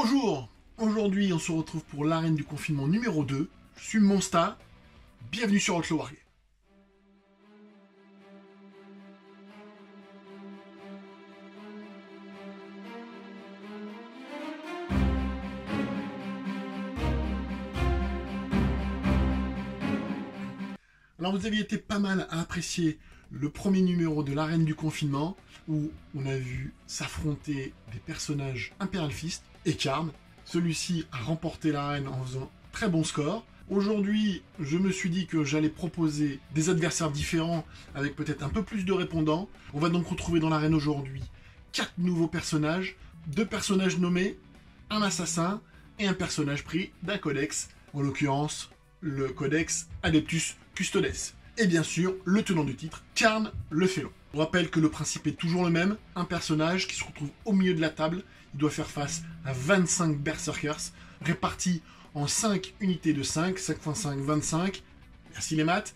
Bonjour, aujourd'hui on se retrouve pour l'arène du confinement numéro 2. Je suis Monsta, bienvenue sur Outlaw Wargame. Alors vous aviez été pas mal à apprécier le premier numéro de l'arène du confinement où on a vu s'affronter des personnages Imperial Fist et Karn. Celui-ci a remporté l'arène en faisant très bon score. Aujourd'hui, je me suis dit que j'allais proposer des adversaires différents avec peut-être un peu plus de répondants. On va donc retrouver dans l'arène aujourd'hui 4 nouveaux personnages, 2 personnages nommés, un assassin et un personnage pris d'un codex, en l'occurrence le codex Adeptus Custodes. Et bien sûr, le tenant du titre, Karn le Félon. On rappelle que le principe est toujours le même, un personnage qui se retrouve au milieu de la table, il doit faire face à 25 Berserkers, répartis en 5 unités de 5, 5 x 5, 25, merci les maths,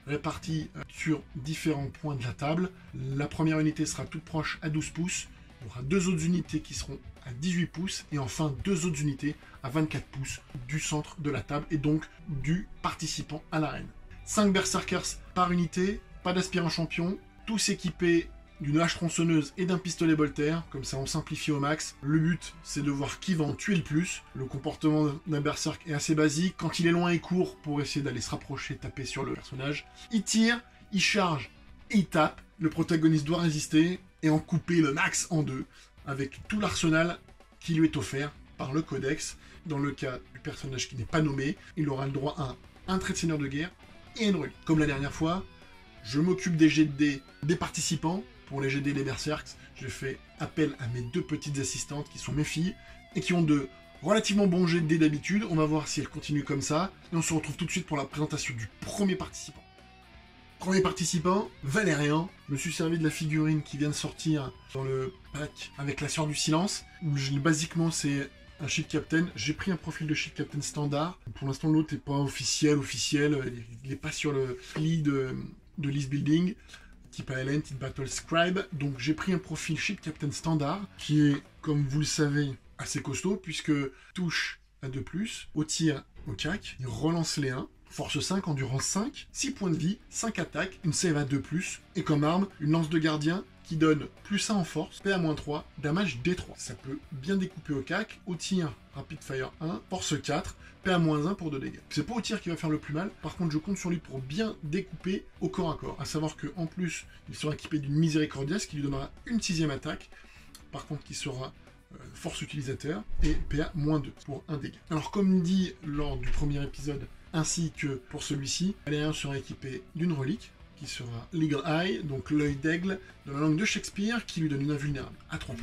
répartis sur différents points de la table. La première unité sera toute proche à 12 pouces, il y aura 2 autres unités qui seront à 18 pouces, et enfin 2 autres unités à 24 pouces du centre de la table, et donc du participant à l'arène. 5 Berserkers par unité, pas d'aspirant champion, tous équipés d'une hache tronçonneuse et d'un pistolet Bolter, comme ça on simplifie au max. Le but c'est de voir qui va en tuer le plus. Le comportement d'un Berserk est assez basique, quand il est loin et court pour essayer d'aller se rapprocher, taper sur le personnage. Il tire, il charge et il tape. Le protagoniste doit résister et en couper le max en deux, avec tout l'arsenal qui lui est offert par le codex. Dans le cas du personnage qui n'est pas nommé, il aura le droit à un trait de seigneur de guerre et une relique. Comme la dernière fois, je m'occupe des jets de dés des participants. Pour les GD des Berserks, je fais appel à mes 2 petites assistantes qui sont mes filles et qui ont de relativement bons jets de dés d'habitude. On va voir si elles continuent comme ça. Et on se retrouve tout de suite pour la présentation du premier participant. Premier participant, Valérian. Je me suis servi de la figurine qui vient de sortir dans le pack avec la Sœur du Silence. Basiquement, c'est un Shield Captain. J'ai pris un profil de Shield Captain standard. Pour l'instant, l'autre n'est pas officiel. Il n'est pas sur le pli de list building. Type ALN, type Battle Scribe. Donc j'ai pris un profil Shield Captain standard, qui est, comme vous le savez, assez costaud, puisque touche à 2+, au tir, au cac, il relance les 1, force 5, endurance 5, 6 points de vie, 5 attaques, une save à 2+, et comme arme, une lance de gardien, qui donne +1 en force, PA-3, damage D3. Ça peut bien découper au cac, au tir, Rapid Fire 1, force 4, PA-1 pour 2 dégâts. C'est pas au tir qui va faire le plus mal, par contre je compte sur lui pour bien découper au corps à corps. A savoir qu'en plus, il sera équipé d'une Miséricordias qui lui donnera une 6ème attaque, par contre qui sera force utilisateur, et PA-2 pour 1 dégât. Alors comme dit lors du premier épisode, ainsi que pour celui-ci, Valérian sera équipé d'une relique, qui sera Legal Eye, donc l'œil d'aigle dans la langue de Shakespeare, qui lui donne une invulnérable à 3+,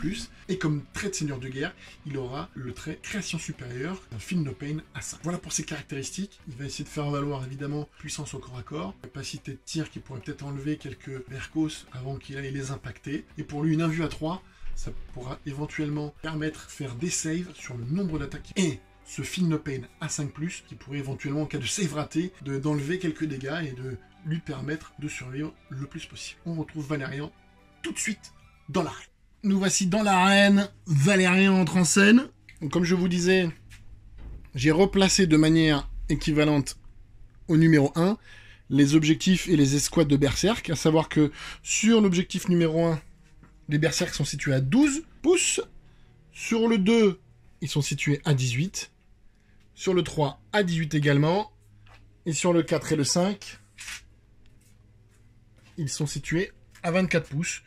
et comme trait de seigneur de guerre, il aura le trait création supérieure, un Feel No Pain à 5. Voilà pour ses caractéristiques. Il va essayer de faire valoir évidemment puissance au corps à corps, capacité de tir qui pourrait peut-être enlever quelques Mercos avant qu'il aille les impacter, et pour lui une invue à 3, ça pourra éventuellement permettre de faire des saves sur le nombre d'attaques. Et ce Feel No Pain à 5+, qui pourrait éventuellement, en cas de save raté, d'enlever quelques dégâts et de lui permettre de survivre le plus possible. On retrouve Valérian tout de suite dans l'arène. Nous voici dans l'arène, Valérian entre en scène. Donc, comme je vous disais, j'ai replacé de manière équivalente au numéro 1 les objectifs et les escouades de Berserk, à savoir que sur l'objectif numéro 1, les Berserk sont situés à 12 pouces, sur le 2, ils sont situés à 18, sur le 3, à 18 également, et sur le 4 et le 5, ils sont situés à 24 pouces,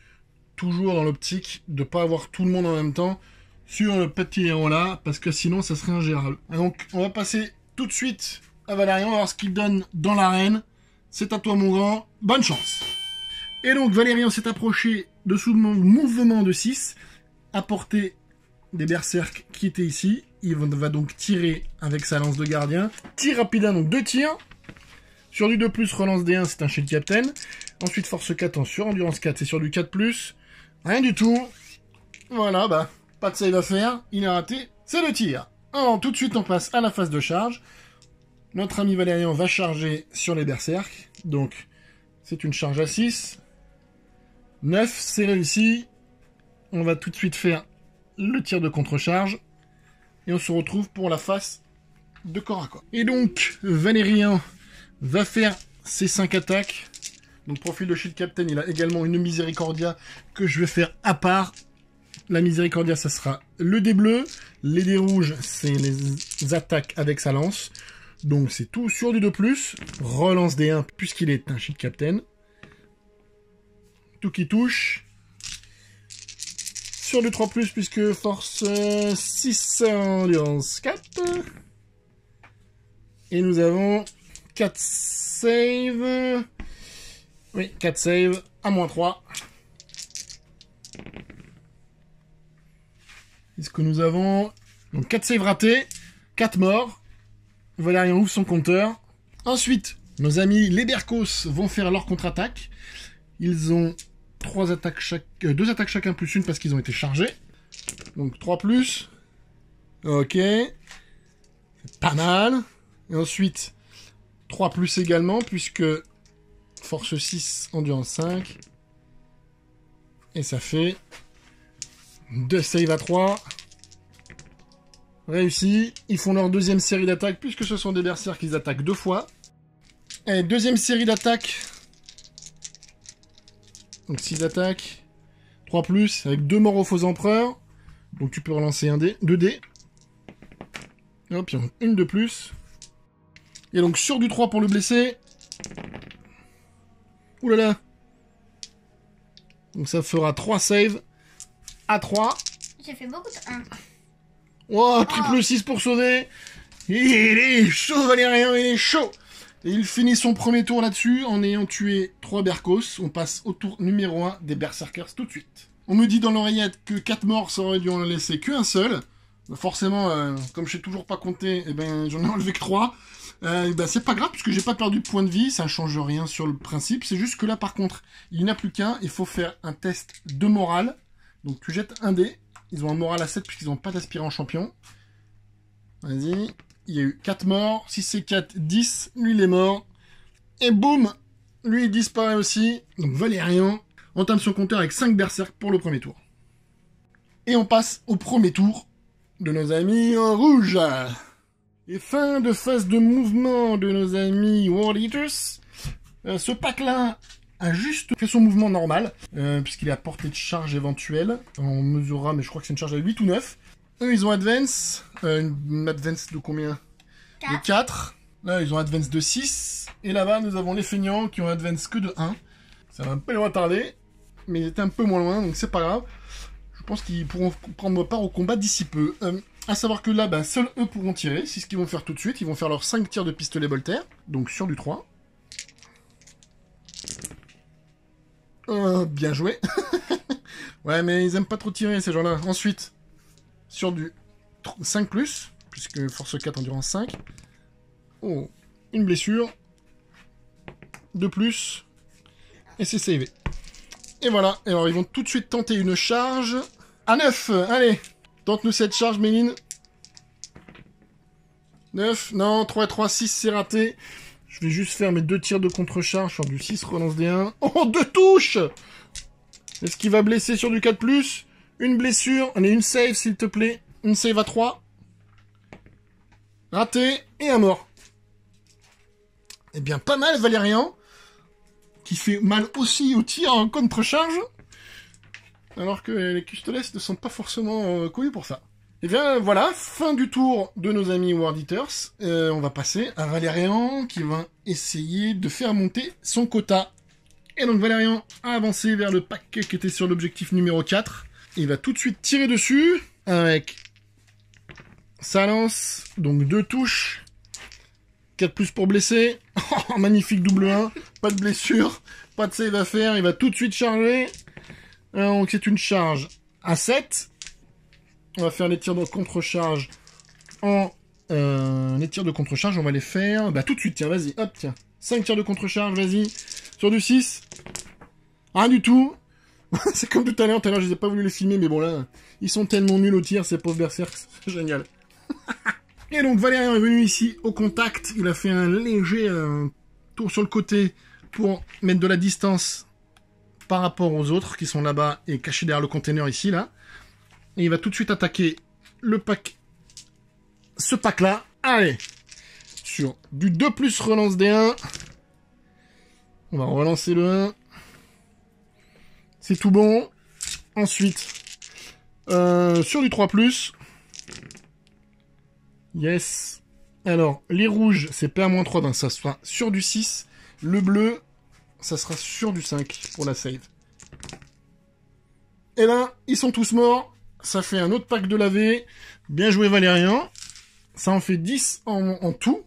toujours dans l'optique de ne pas avoir tout le monde en même temps sur le petit héros là, parce que sinon ça serait ingérable. Donc on va passer tout de suite à Valérian, voir ce qu'il donne dans l'arène. C'est à toi mon grand, bonne chance. Et donc Valérian s'est approché de son mouvement de 6, à portée des berserks qui étaient ici. Il va donc tirer avec sa lance de gardien. Tir rapide, donc 2 tirs. Sur du 2+, relance D1, c'est un Shield Captain. Ensuite, force 4 en sur, endurance 4, c'est sur du 4+. Rien du tout. Voilà, bah, pas de save à faire. Il est raté, c'est le tir. Alors, tout de suite, on passe à la phase de charge. Notre ami Valérian va charger sur les berserks. Donc, c'est une charge à 6. 9, c'est réussi. On va tout de suite faire le tir de contre-charge. Et on se retrouve pour la phase de corps à corps. Et donc, Valérien va faire ses 5 attaques. Donc, profil de Shield Captain, il a également une Miséricordia que je vais faire à part. La Miséricordia, ça sera le dé bleu. Les dés rouges, c'est les attaques avec sa lance. Donc, c'est tout sur du 2+. Relance des 1 puisqu'il est un Shield Captain. Tout qui touche. Sur du 3+, puisque force 6, endurance 4. Et nous avons 4 saves. Oui, 4 saves à -3. Est-ce que nous avons... Donc 4 saves ratés, 4 morts. Valérien ouvre son compteur. Ensuite, nos amis les Berkos vont faire leur contre-attaque. Ils ont 2 attaques chacun plus une parce qu'ils ont été chargés. Donc 3+. Ok. Pas mal. Et ensuite, 3+ également, puisque force 6, endurance 5. Et ça fait 2 saves à 3. Réussi. Ils font leur deuxième série d'attaques, puisque ce sont des berserkers qu'ils attaquent 2 fois. Et deuxième série d'attaques. Donc 6 attaques. 3+, avec 2 morts aux faux empereurs. Donc tu peux relancer 2 dés. Hop, une de plus. Et donc sur du 3 pour le blesser. Ouh là là. Donc ça fera 3 saves à 3. J'ai fait beaucoup de 1. Oh, triple 6 pour sauver. Il est chaud, Valérien, il est chaud. Et il finit son premier tour là-dessus en ayant tué 3 Berkos. On passe au tour numéro 1 des Berserkers tout de suite. On me dit dans l'oreillette que 4 morts, ça aurait dû en laisser qu'un seul. Forcément, comme je sais toujours pas compter, eh ben, j'en ai enlevé que 3. C'est pas grave, puisque j'ai pas perdu de points de vie, ça change rien sur le principe. C'est juste que là, par contre, il n'y en a plus qu'un. Il faut faire un test de morale. Donc tu jettes un dé. Ils ont un moral à 7 puisqu'ils n'ont pas d'aspirant champion. Vas-y. Il y a eu 4 morts. Si c'est 4, 10. Lui, il est mort. Et boum, lui, il disparaît aussi. Donc Valérien entame son compteur avec 5 berserk pour le premier tour. Et on passe au premier tour de nos amis en rouge. Et fin de phase de mouvement de nos amis World Eaters. Ce pack-là a juste fait son mouvement normal, puisqu'il est à portée de charge éventuelle. On mesurera, mais je crois que c'est une charge à 8 ou 9. Eux, ils ont Advance. Une Advance de combien? 4. De 4. Là, ils ont Advance de 6. Et là-bas, nous avons les feignants qui ont Advance que de 1. Ça va un peu les retarder, mais ils étaient un peu moins loin, donc c'est pas grave. Je pense qu'ils pourront prendre part au combat d'ici peu. À savoir que là, seuls eux pourront tirer. C'est ce qu'ils vont faire tout de suite. Ils vont faire leurs 5 tirs de pistolet Voltaire. Donc sur du 3. Bien joué. Ouais, mais ils aiment pas trop tirer, ces gens-là. Ensuite, sur du 5+, puisque force 4, endurance 5. Oh, une blessure. 2+. Et c'est savé. Et voilà. Et alors, ils vont tout de suite tenter une charge. À 9. Allez. Tente-nous cette charge, Méline. 9. Non, 3 et 3, 6, c'est raté. Je vais juste faire mes 2 tirs de contre-charge sur du 6, relance des 1. Oh, 2 touches! Est-ce qu'il va blesser sur du 4+? Une blessure. Allez, une save, s'il te plaît. Une save à 3. Raté. Et un mort. Eh bien, pas mal, Valérien. Qui fait mal aussi au tir en contre-charge. Alors que les Custodes ne sont pas forcément connus pour ça. Et bien voilà, fin du tour de nos amis World Eaters. On va passer à Valérien qui va essayer de faire monter son quota. Et donc Valérien a avancé vers le pack qui était sur l'objectif numéro 4. Il va tout de suite tirer dessus avec sa lance. Donc 2 touches. 4+ pour blesser. Oh, magnifique double 1. Pas de blessure. Pas de save à faire. Il va tout de suite charger. Donc c'est une charge à 7. On va faire les tirs de contre-charge les tirs de contre-charge, on va les faire tout de suite, tiens, vas-y, hop, tiens. 5 tirs de contre-charge, vas-y. Sur du 6. Rien du tout. C'est comme tout à l'heure, je les ai pas voulu les filmer, mais bon là, ils sont tellement nuls au tir, ces pauvres berserks, c'est génial. Et donc Valérien est venu ici au contact, il a fait un léger tour sur le côté pour mettre de la distance par rapport aux autres qui sont là-bas et cachés derrière le container ici, là. Et il va tout de suite attaquer le pack ce pack-là. Allez, sur du 2+, relance des 1. On va relancer le 1. C'est tout bon. Ensuite, sur du 3+. Yes. Alors, les rouges, c'est PA-3, donc ça sera sur du 6. Le bleu, ça sera sur du 5 pour la save. Et là, ils sont tous morts. Ça fait un autre pack de laver. Bien joué Valérian. Ça en fait 10 en tout.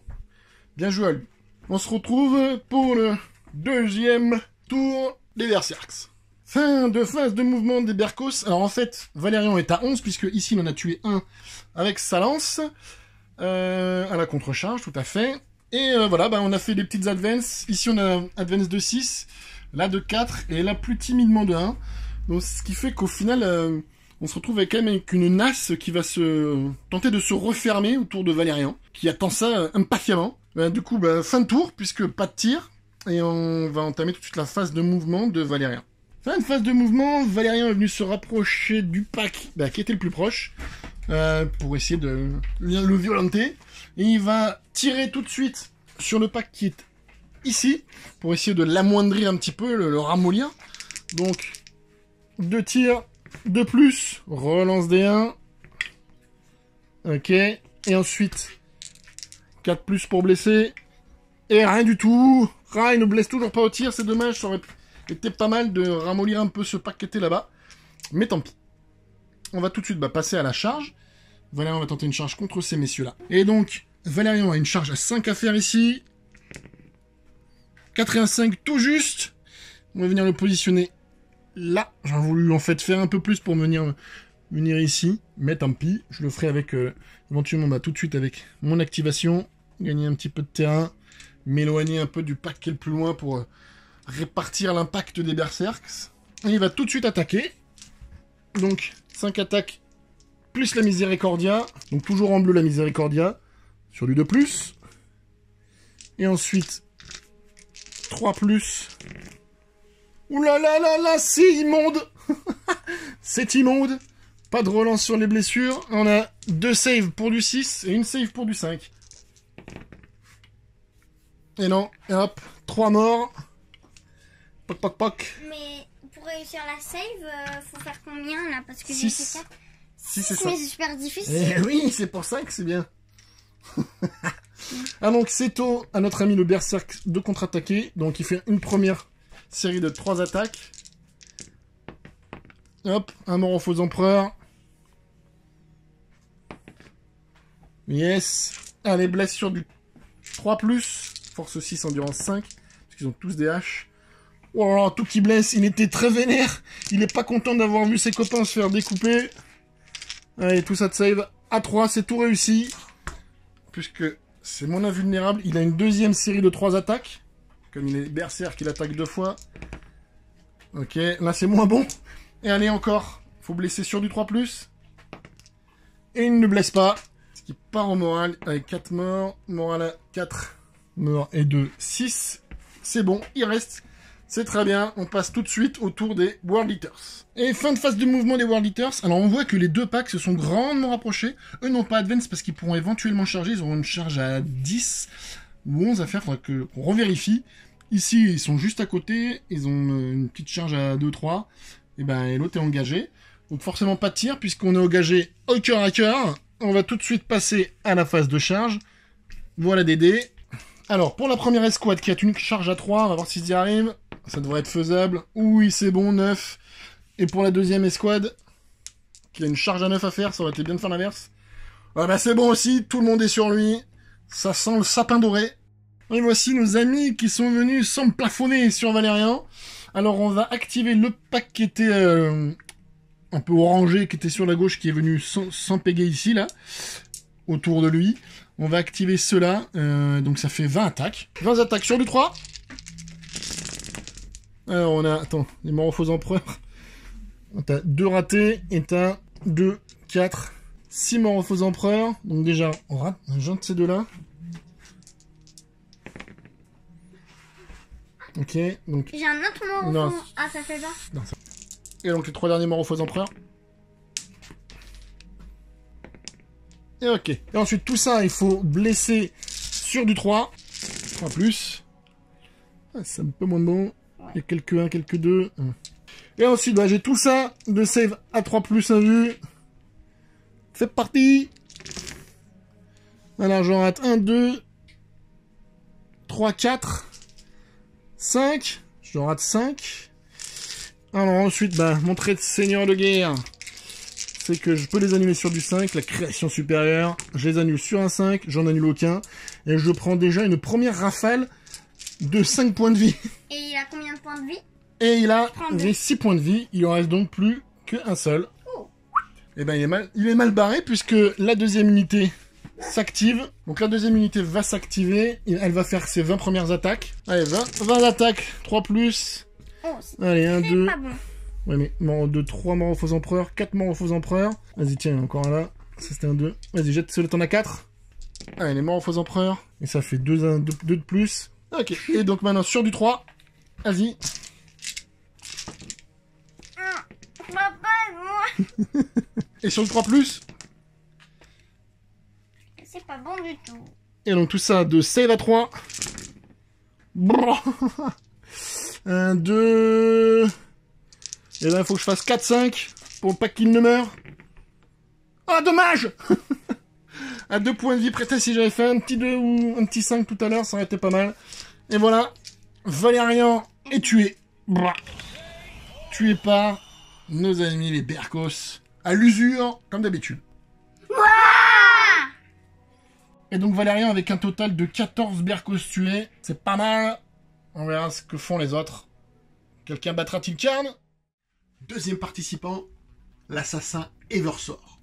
Bien joué à lui. On se retrouve pour le deuxième tour des Berserks. Fin de phase de mouvement des Berkos. Alors en fait, Valérian est à 11, puisque ici il en a tué un avec sa lance. À la contre-charge, tout à fait. Et voilà, on a fait des petites advances. Ici on a advance de 6, là de 4, et là plus timidement de 1. Donc ce qui fait qu'au final, on se retrouve quand même avec une nasse qui va se tenter de se refermer autour de Valérian, qui attend ça impatiemment. Du coup, fin de tour, puisque pas de tir. Et on va entamer tout de suite la phase de mouvement de Valérian. Fin de phase de mouvement, Valérian est venu se rapprocher du pack qui était le plus proche, pour essayer de le violenter. Et il va tirer tout de suite sur le pack qui est ici, pour essayer de l'amoindrir un petit peu, le ramollir. Donc, 2 tirs, 2+, relance des 1. Ok, et ensuite, 4+ pour blesser. Et rien du tout. Ah, il ne blesse toujours pas au tir, c'est dommage, ça aurait été pas mal de ramollir un peu ce pack qui était là-bas. Mais tant pis. On va tout de suite passer à la charge. Valérian va tenter une charge contre ces messieurs-là. Et donc, Valérian a une charge à 5 à faire ici. 4 et un 5 tout juste. On va venir le positionner là. J'ai voulu en fait faire un peu plus pour venir ici. Mais tant pis, je le ferai avec éventuellement tout de suite avec mon activation. Gagner un petit peu de terrain. M'éloigner un peu du pack qui est le plus loin pour répartir l'impact des Berserks. Et il va tout de suite attaquer. Donc, 5 attaques plus la Miséricordia. Donc, toujours en bleu la Miséricordia. Sur du 2+. Et ensuite, 3+. Ouh là là là là, c'est immonde. C'est immonde. Pas de relance sur les blessures. On a 2 saves pour du 6 et une save pour du 5. Et non, et hop, 3 morts. Poc poc poc. Mais pour réussir la save, faut faire combien là? Parce que j'ai Six. fait 4. 6 c'est ça. Mais c'est super difficile. Eh oui, c'est pour ça que c'est bien. Ah donc, c'est à notre ami le Berserk de contre-attaquer. Donc il fait une première série de 3 attaques. Hop, un mort au faux empereur. Yes. Allez, blessure du 3+. Force 6, endurance 5. Parce qu'ils ont tous des haches. Oh là là, tout qui blesse. Il était très vénère. Il est pas content d'avoir vu ses copains se faire découper. Allez, tout ça de save. À 3, c'est tout réussi. Puisque c'est mon invulnérable. Il a une deuxième série de 3 attaques. Comme il est berserk, il attaque 2 fois. Ok, là c'est moins bon. Et allez, encore. Faut blesser sur du 3+. Et il ne blesse pas. Ce qui part au moral avec 4 morts. Moral à 4 morts et 2, 6. C'est bon, il reste. C'est très bien. On passe tout de suite au tour des World Eaters. Et fin de phase de mouvement des World Eaters. Alors on voit que les deux packs se sont grandement rapprochés. Eux n'ont pas Advance parce qu'ils pourront éventuellement charger. Ils auront une charge à 10 ou 11 à faire. Faudra qu'on revérifie. Ici, ils sont juste à côté. Ils ont une petite charge à 2-3. Et l'autre est engagé. Donc forcément pas de tir puisqu'on est engagé au cœur à cœur. On va tout de suite passer à la phase de charge. Voilà des dés. Alors, pour la première escouade qui a une charge à 3, on va voir s'ils y arrivent. Ça devrait être faisable. Oui, c'est bon, 9. Et pour la deuxième escouade, qui a une charge à 9 à faire, ça aurait été bien de faire l'inverse. Ah c'est bon aussi, tout le monde est sur lui. Ça sent le sapin doré. Et voici nos amis qui sont venus s'emplafonner sur Valérian. Alors, on va activer le pack qui était un peu orangé, qui était sur la gauche, qui est venu s'empéguer ici, là, autour de lui. On va activer ceux-là, donc ça fait 20 attaques. 20 attaques sur du 3. Alors on a, attends, les morts aux faux empereurs. T'as 2 ratés, et t'as 2, 4, 6 morts aux faux empereurs. Donc déjà, on rate un de ces deux-là. Ok, donc... J'ai un autre mort au fond. Ah, ça fait pas. Non, ça... Et donc les 3 derniers morts aux faux empereurs. Et ok. Et ensuite, tout ça, il faut blesser sur du 3. 3+. Ah, c'est un peu moins bon. Il y a quelques 1, quelques 2. Et ensuite, bah, j'ai tout ça de save à 3+ invu. C'est parti. Alors, j'en rate 1, 2, 3, 4, 5. J'en rate 5. Alors, ensuite, bah, mon trait de seigneur de guerre, c'est que je peux les annuler sur du 5. La création supérieure, je les annule sur un 5. J'en annule aucun. Et je prends déjà une première rafale de 5 points de vie. Et il a combien de points de vie? Et il a 6 points de vie. Il en reste donc plus qu'un seul. Oh. Et ben il est mal barré puisque la deuxième unité s'active. Donc la deuxième unité va s'activer. Elle va faire ses 20 premières attaques. Allez, 20 attaques. 3+. Oh, allez, 1, 2. Pas bon. Ouais, mais mort de 3 morts aux faux empereurs. 4 morts aux faux empereurs. Vas-y, tiens, encore un là. Ça, c'était un 2. Vas-y, jette celui-là, t'en as 4. Allez, les morts aux faux empereurs. Et ça fait 2 de plus. Ok. Et donc maintenant, sur du 3. Vas-y. Papa, moi. Et sur le 3+. C'est pas bon du tout. Et donc tout ça de save à 3. 1, 2. Et là, il faut que je fasse 4, 5 pour pas qu'il ne meure. Ah, dommage. À 2 points de vie prêté, si j'avais fait un petit 2 ou un petit 5 tout à l'heure, ça aurait été pas mal. Et voilà, Valérian est tué. Tué par nos amis les Berkos. À l'usure, comme d'habitude. Et donc Valérian avec un total de 14 Berkos tués. C'est pas mal. On verra ce que font les autres. Quelqu'un battra-t-il Karn? Deuxième participant, l'assassin Eversor.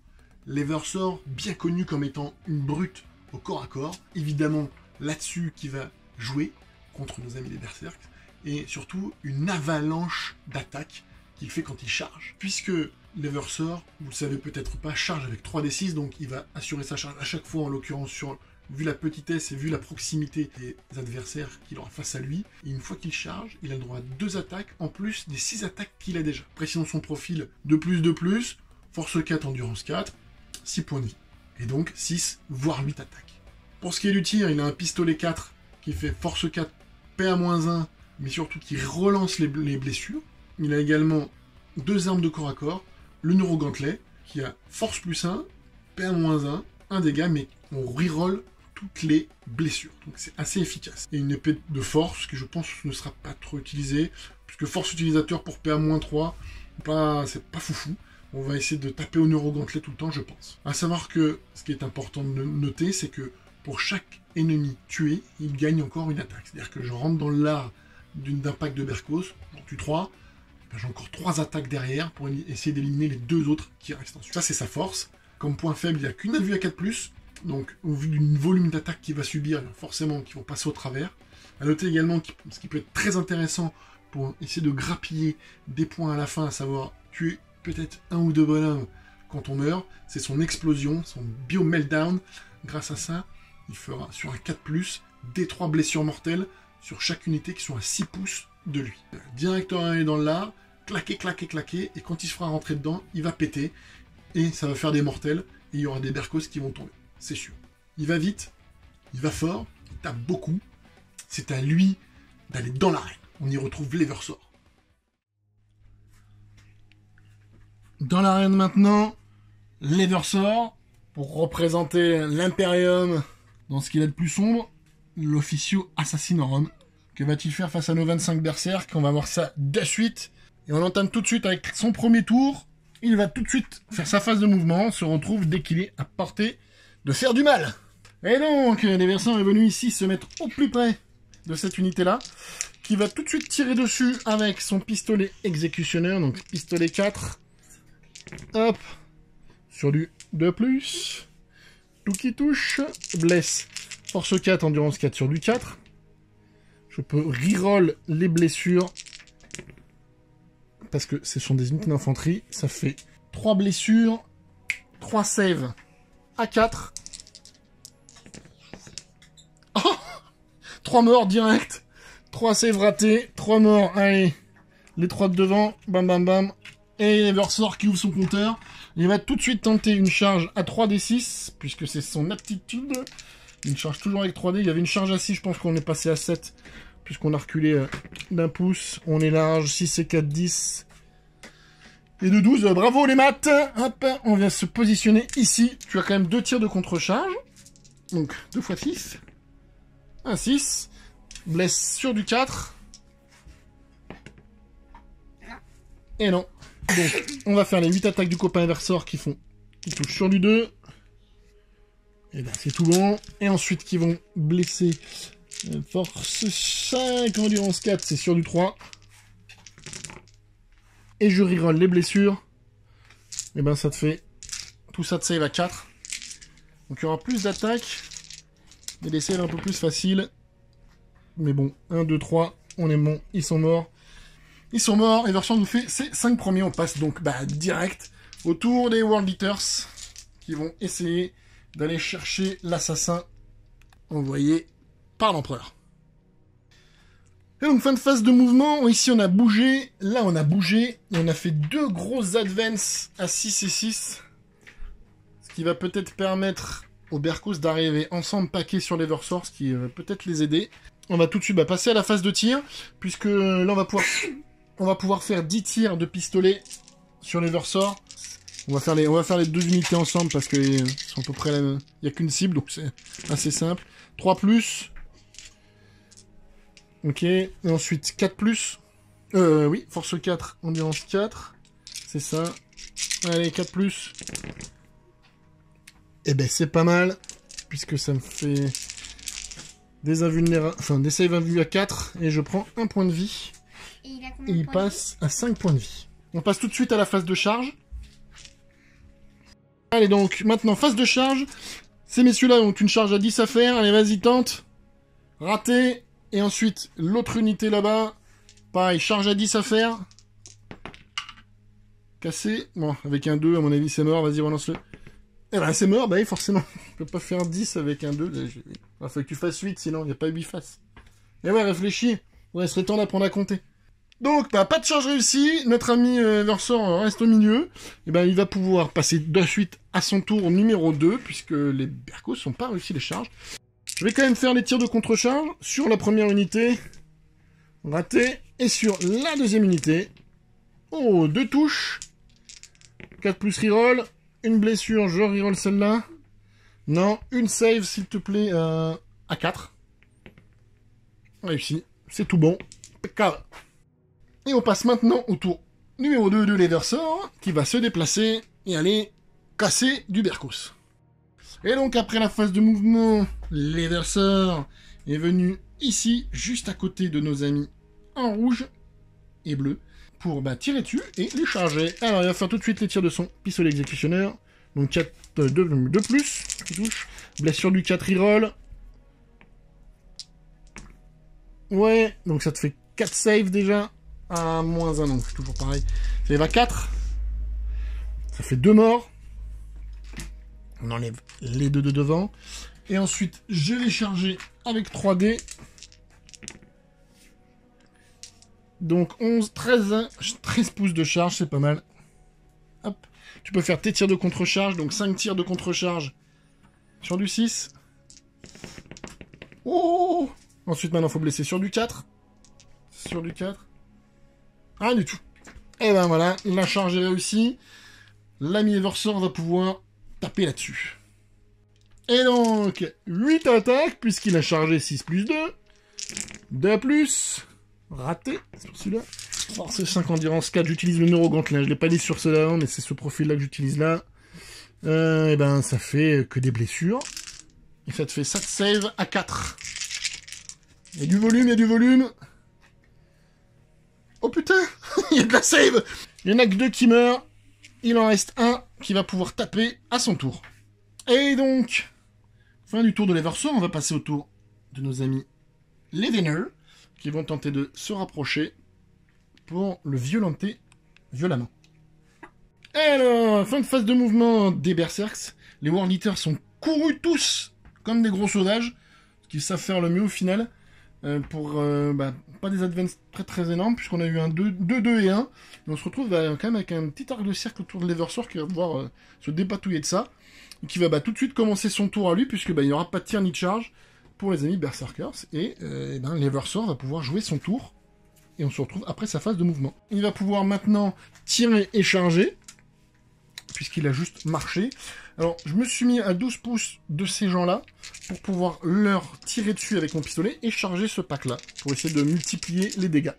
L'Eversor, bien connu comme étant une brute au corps à corps. Évidemment, là-dessus qui va jouer contre nos amis les Berserk. Et surtout, une avalanche d'attaques qu'il fait quand il charge. Puisque l'Eversor, vous le savez peut-être pas, charge avec 3d6, donc il va assurer sa charge à chaque fois, en l'occurrence vu la petitesse et vu la proximité des adversaires qu'il aura face à lui. Et une fois qu'il charge, il a le droit à 2 attaques, en plus des 6 attaques qu'il a déjà. Précisons son profil de plus, force 4, endurance 4, 6 points de vie. Et donc 6, voire 8 attaques. Pour ce qui est du tir, il a un pistolet 4 qui fait force 4, PA-1, mais surtout qui relance les blessures. Il a également 2 armes de corps à corps, le neurogantelet, qui a force +1, PA-1, 1 dégât, mais on reroll toutes les blessures. Donc c'est assez efficace. Et une épée de force, qui je pense ne sera pas trop utilisée, puisque force utilisateur pour PA-3, c'est pas foufou. On va essayer de taper au neurogantelet tout le temps, je pense. À savoir que, ce qui est important de noter, c'est que pour chaque ennemi tué, il gagne encore une attaque. C'est-à-dire que je rentre dans l'art d'un pack de Berkos, j'en tue 3, ben j'ai encore 3 attaques derrière pour essayer d'éliminer les 2 autres qui restent ensuite. Ça, c'est sa force. Comme point faible, il n'y a qu'une vue à 4+, donc au vu du volume d'attaque qu'il va subir, forcément qu'ils vont passer au travers. A noter également ce qui peut être très intéressant pour essayer de grappiller des points à la fin, à savoir tuer peut-être 1 ou 2 bonhommes quand on meurt, c'est son explosion, son bio-meltdown. Grâce à ça, il fera sur un 4+, des 3 blessures mortelles sur chaque unité qui sont à 6 pouces de lui. Directement aller dans l'art, claquer, claquer, claquer, et quand il se fera rentrer dedans, il va péter, et ça va faire des mortels, et il y aura des Berkos qui vont tomber, c'est sûr. Il va vite, il va fort, il tape beaucoup, c'est à lui d'aller dans l'arène. On y retrouve l'Eversor. Dans l'arène maintenant, l'Eversor, pour représenter l'Imperium dans ce qu'il a de plus sombre, l'Officio Assassinorum. Que va-t-il faire face à nos 25 berserk? On va voir ça de suite. Et on entame tout de suite avec son premier tour. Il va tout de suite faire sa phase de mouvement, se retrouve dès qu'il est à portée de faire du mal. Et donc, l'Eversor est venu ici se mettre au plus près de cette unité-là, qui va tout de suite tirer dessus avec son pistolet exécutionneur, donc pistolet 4. Hop, sur du 2+, tout qui touche, blesse, force 4, endurance 4 sur du 4. Je peux reroll les blessures, parce que ce sont des unités d'infanterie, ça fait 3 blessures, 3 saves à 4. Oh 3 morts direct, 3 saves ratés, 3 morts, allez, les 3 de devant, bam bam bam. Et l'Eversor qui ouvre son compteur. Il va tout de suite tenter une charge à 3d6, puisque c'est son aptitude. Une charge toujours avec 3d. Il y avait une charge à 6, je pense qu'on est passé à 7, puisqu'on a reculé d'un pouce. On est large, 6 et 4, 10. Et de 12, bravo les maths. Hop, on vient se positionner ici. Tu as quand même 2 tirs de contre-charge. Donc, 2 x 6. Un 6. Blesse sur du 4. Et non. Donc, on va faire les 8 attaques du copain inversor qui touchent sur du 2. Et ben, c'est tout bon. Et ensuite, qui vont blesser force 5, endurance 4, c'est sur du 3. Et je reroll les blessures. Et ben, ça te fait... Tout ça te save à 4. Donc, il y aura plus d'attaques. Et les saves un peu plus faciles. Mais bon, 1, 2, 3, on est bon, ils sont morts. Ils sont morts, et Eversor nous fait ces 5 premiers. On passe donc direct au tour des World Eaters qui vont essayer d'aller chercher l'assassin envoyé par l'empereur. Et donc fin de phase de mouvement, ici on a bougé, là on a bougé, et on a fait 2 grosses advances à 6 et 6. Ce qui va peut-être permettre aux Berkos d'arriver ensemble paquets sur l'Eversor, ce qui va peut-être les aider. On va tout de suite passer à la phase de tir, puisque là on va pouvoir faire 10 tirs de pistolet sur l'Eversor. On va faire les 2 unités ensemble parce que sont à peu près il n'y a qu'une cible, donc c'est assez simple. 3+. Ok, et ensuite 4+. Oui, force 4, endurance 4. C'est ça. Allez, 4+. Eh ben c'est pas mal, puisque ça me fait des saves invulnérables à 4, et je prends 1 point de vie. Et il passe à 5 points de vie. On passe tout de suite à la phase de charge. Allez donc, maintenant, phase de charge. Ces messieurs-là ont une charge à 10 à faire. Allez, vas-y, tente. Raté. Et ensuite, l'autre unité là-bas. Pareil, charge à 10 à faire. Cassé. Bon, avec un 2, à mon avis, c'est mort. Vas-y, relance-le. Eh ben, c'est mort, bah oui, forcément. Je peux pas faire 10 avec un 2. Il faut que tu fasses 8, sinon il n'y a pas 8 faces. Et ouais, réfléchis. Ouais, il serait temps d'apprendre à compter. Donc, pas de charge réussie. Notre ami Eversor reste au milieu. Et ben, il va pouvoir passer de suite à son tour numéro 2, puisque les Berkos n'ont pas réussi les charges. Je vais quand même faire les tirs de contre-charge sur la première unité. Raté. Et sur la deuxième unité. Oh, 2 touches. 4+ reroll. Une blessure, je reroll celle-là. Non, une save, s'il te plaît, à 4. Réussi. C'est tout bon. Impeccable. Et on passe maintenant au tour numéro 2 de l'Eversor, qui va se déplacer et aller casser du Berkos. Et donc, après la phase de mouvement, l'Eversor est venu ici, juste à côté de nos amis en rouge et bleu, pour tirer dessus et les charger. Alors, il va faire tout de suite les tirs de son pistolet exécutionneur. Donc, 2+, qui touche. Blessure du 4 reroll. Ouais, donc ça te fait 4 saves déjà. Ah, -1, donc c'est toujours pareil. Ça va 4. Ça fait 2 morts. On enlève les 2 de devant. Et ensuite, je vais charger avec 3D. Donc 13 pouces de charge, c'est pas mal. Hop. Tu peux faire tes tirs de contre-charge. Donc 5 tirs de contre-charge sur du 6. Oh! Ensuite, maintenant, il faut blesser sur du 4. Sur du 4. Rien du tout. Et ben voilà, la charge est réussie. L'ami Eversor va pouvoir taper là-dessus. Et donc, 8 attaques, puisqu'il a chargé 6+2. 2+. Raté, sur celui-là. Force 5, endurance 4, j'utilise le neurogantelin. Je l'ai pas dit sur cela, mais c'est ce profil-là que j'utilise là. Et ben, ça fait que des blessures. Et ça te fait 7 save à 4. Il y a du volume, il y a du volume. Oh putain, il y a de la save. Il y en a que 2 qui meurent. Il en reste un qui va pouvoir taper à son tour. Et donc, fin du tour de l'Eversor, on va passer au tour de nos amis les Veners, qui vont tenter de se rapprocher pour le violenter violemment. Alors, fin de phase de mouvement des Berserks. Les World Eaters sont courus tous comme des gros sauvages, ce qu'ils savent faire le mieux au final. Pas des advances très énormes, puisqu'on a eu un 2 et 1. Et on se retrouve quand même avec un petit arc de cercle autour de l'Eversor qui va pouvoir se dépatouiller de ça. Et qui va tout de suite commencer son tour à lui, puisque il n'y aura pas de tir ni de charge pour les amis Berserkers. Et l'Eversor va pouvoir jouer son tour. Et on se retrouve après sa phase de mouvement. Il va pouvoir maintenant tirer et charger, puisqu'il a juste marché. Alors, je me suis mis à 12 pouces de ces gens-là, pour pouvoir leur tirer dessus avec mon pistolet, et charger ce pack-là, pour essayer de multiplier les dégâts.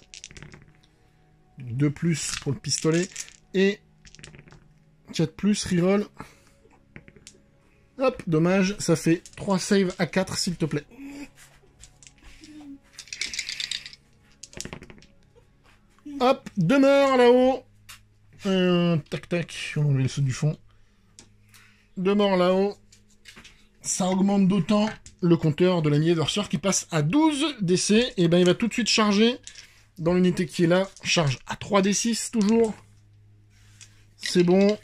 2 plus pour le pistolet, et 4 plus, reroll. Hop, dommage, ça fait 3 saves à 4, s'il te plaît. Hop, demeure là-haut. Tac, tac, on va enlever le saut du fond. Demeure là-haut. Ça augmente d'autant le compteur de l'ami Eversor qui passe à 12 DC. Et ben il va tout de suite charger dans l'unité qui est là. Charge à 3d6 toujours. C'est bon.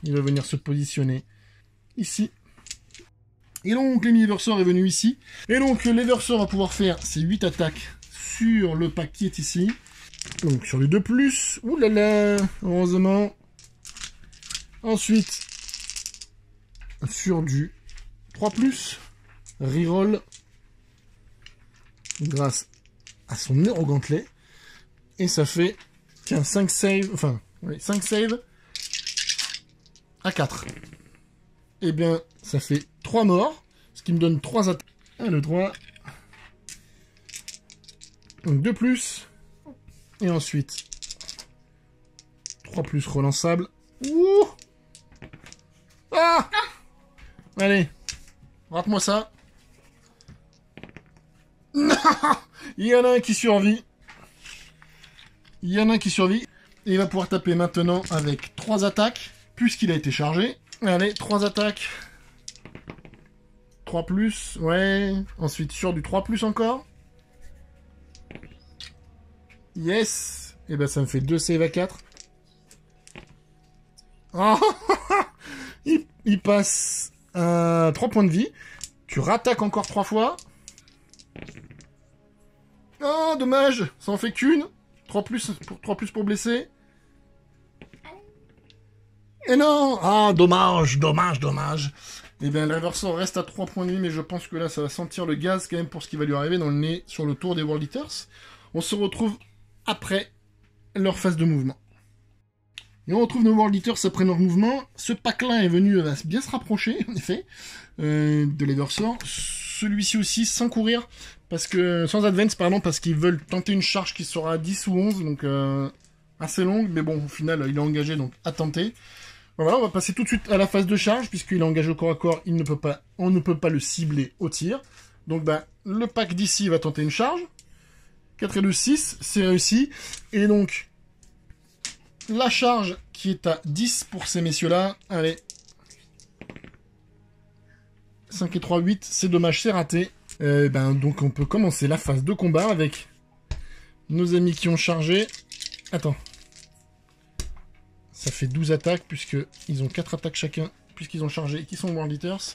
Il va venir se positionner ici. Et donc l'ami Eversor est venu ici. Et donc l'Eversor va pouvoir faire ses 8 attaques sur le pack qui est ici. Donc sur le 2+, oulala, heureusement. Ensuite, sur du 3+, reroll, grâce à son neurogantelet. Et ça fait qu'un 5 save, 5 save à 4. Et bien, ça fait 3 morts, ce qui me donne 3 attaques. 1, 2, 3. Donc 2+. Et ensuite, 3 plus relançable. Ouh! Ah! Allez, rate-moi ça. Non! Il y en a un qui survit. Il y en a un qui survit. Et il va pouvoir taper maintenant avec 3 attaques, puisqu'il a été chargé. Allez, 3 attaques. 3 plus, ouais. Ensuite, sur du 3 plus encore. Yes! Et ben ça me fait 2 save à 4. Oh il passe à 3 points de vie. Tu rattaques encore 3 fois. Oh, dommage! Ça en fait qu'une. 3 plus pour blesser. Et non! Ah, dommage. Et bien, l'Eversor reste à 3 points de vie, mais je pense que là, ça va sentir le gaz quand même pour ce qui va lui arriver dans le nez sur le tour des World Eaters. On se retrouve après leur phase de mouvement. Et on retrouve nos World Eaters après leur mouvement. Ce pack-là est venu bien se rapprocher, en effet, de l'Eversor. Celui-ci aussi, sans courir, sans advance, parce qu'ils veulent tenter une charge qui sera à 10 ou 11, donc assez longue, mais bon, au final, il est engagé, donc à tenter. Voilà, on va passer tout de suite à la phase de charge, puisqu'il est engagé au corps à corps, on ne peut pas le cibler au tir. Donc, le pack d'ici va tenter une charge. 4 et 2, 6, c'est réussi. Et donc, la charge qui est à 10 pour ces messieurs-là. Allez. 5 et 3, 8, c'est dommage, c'est raté. Donc on peut commencer la phase de combat avec nos amis qui ont chargé. Attends. Ça fait 12 attaques, puisqu'ils ont 4 attaques chacun, puisqu'ils ont chargé et qui sont World Eaters.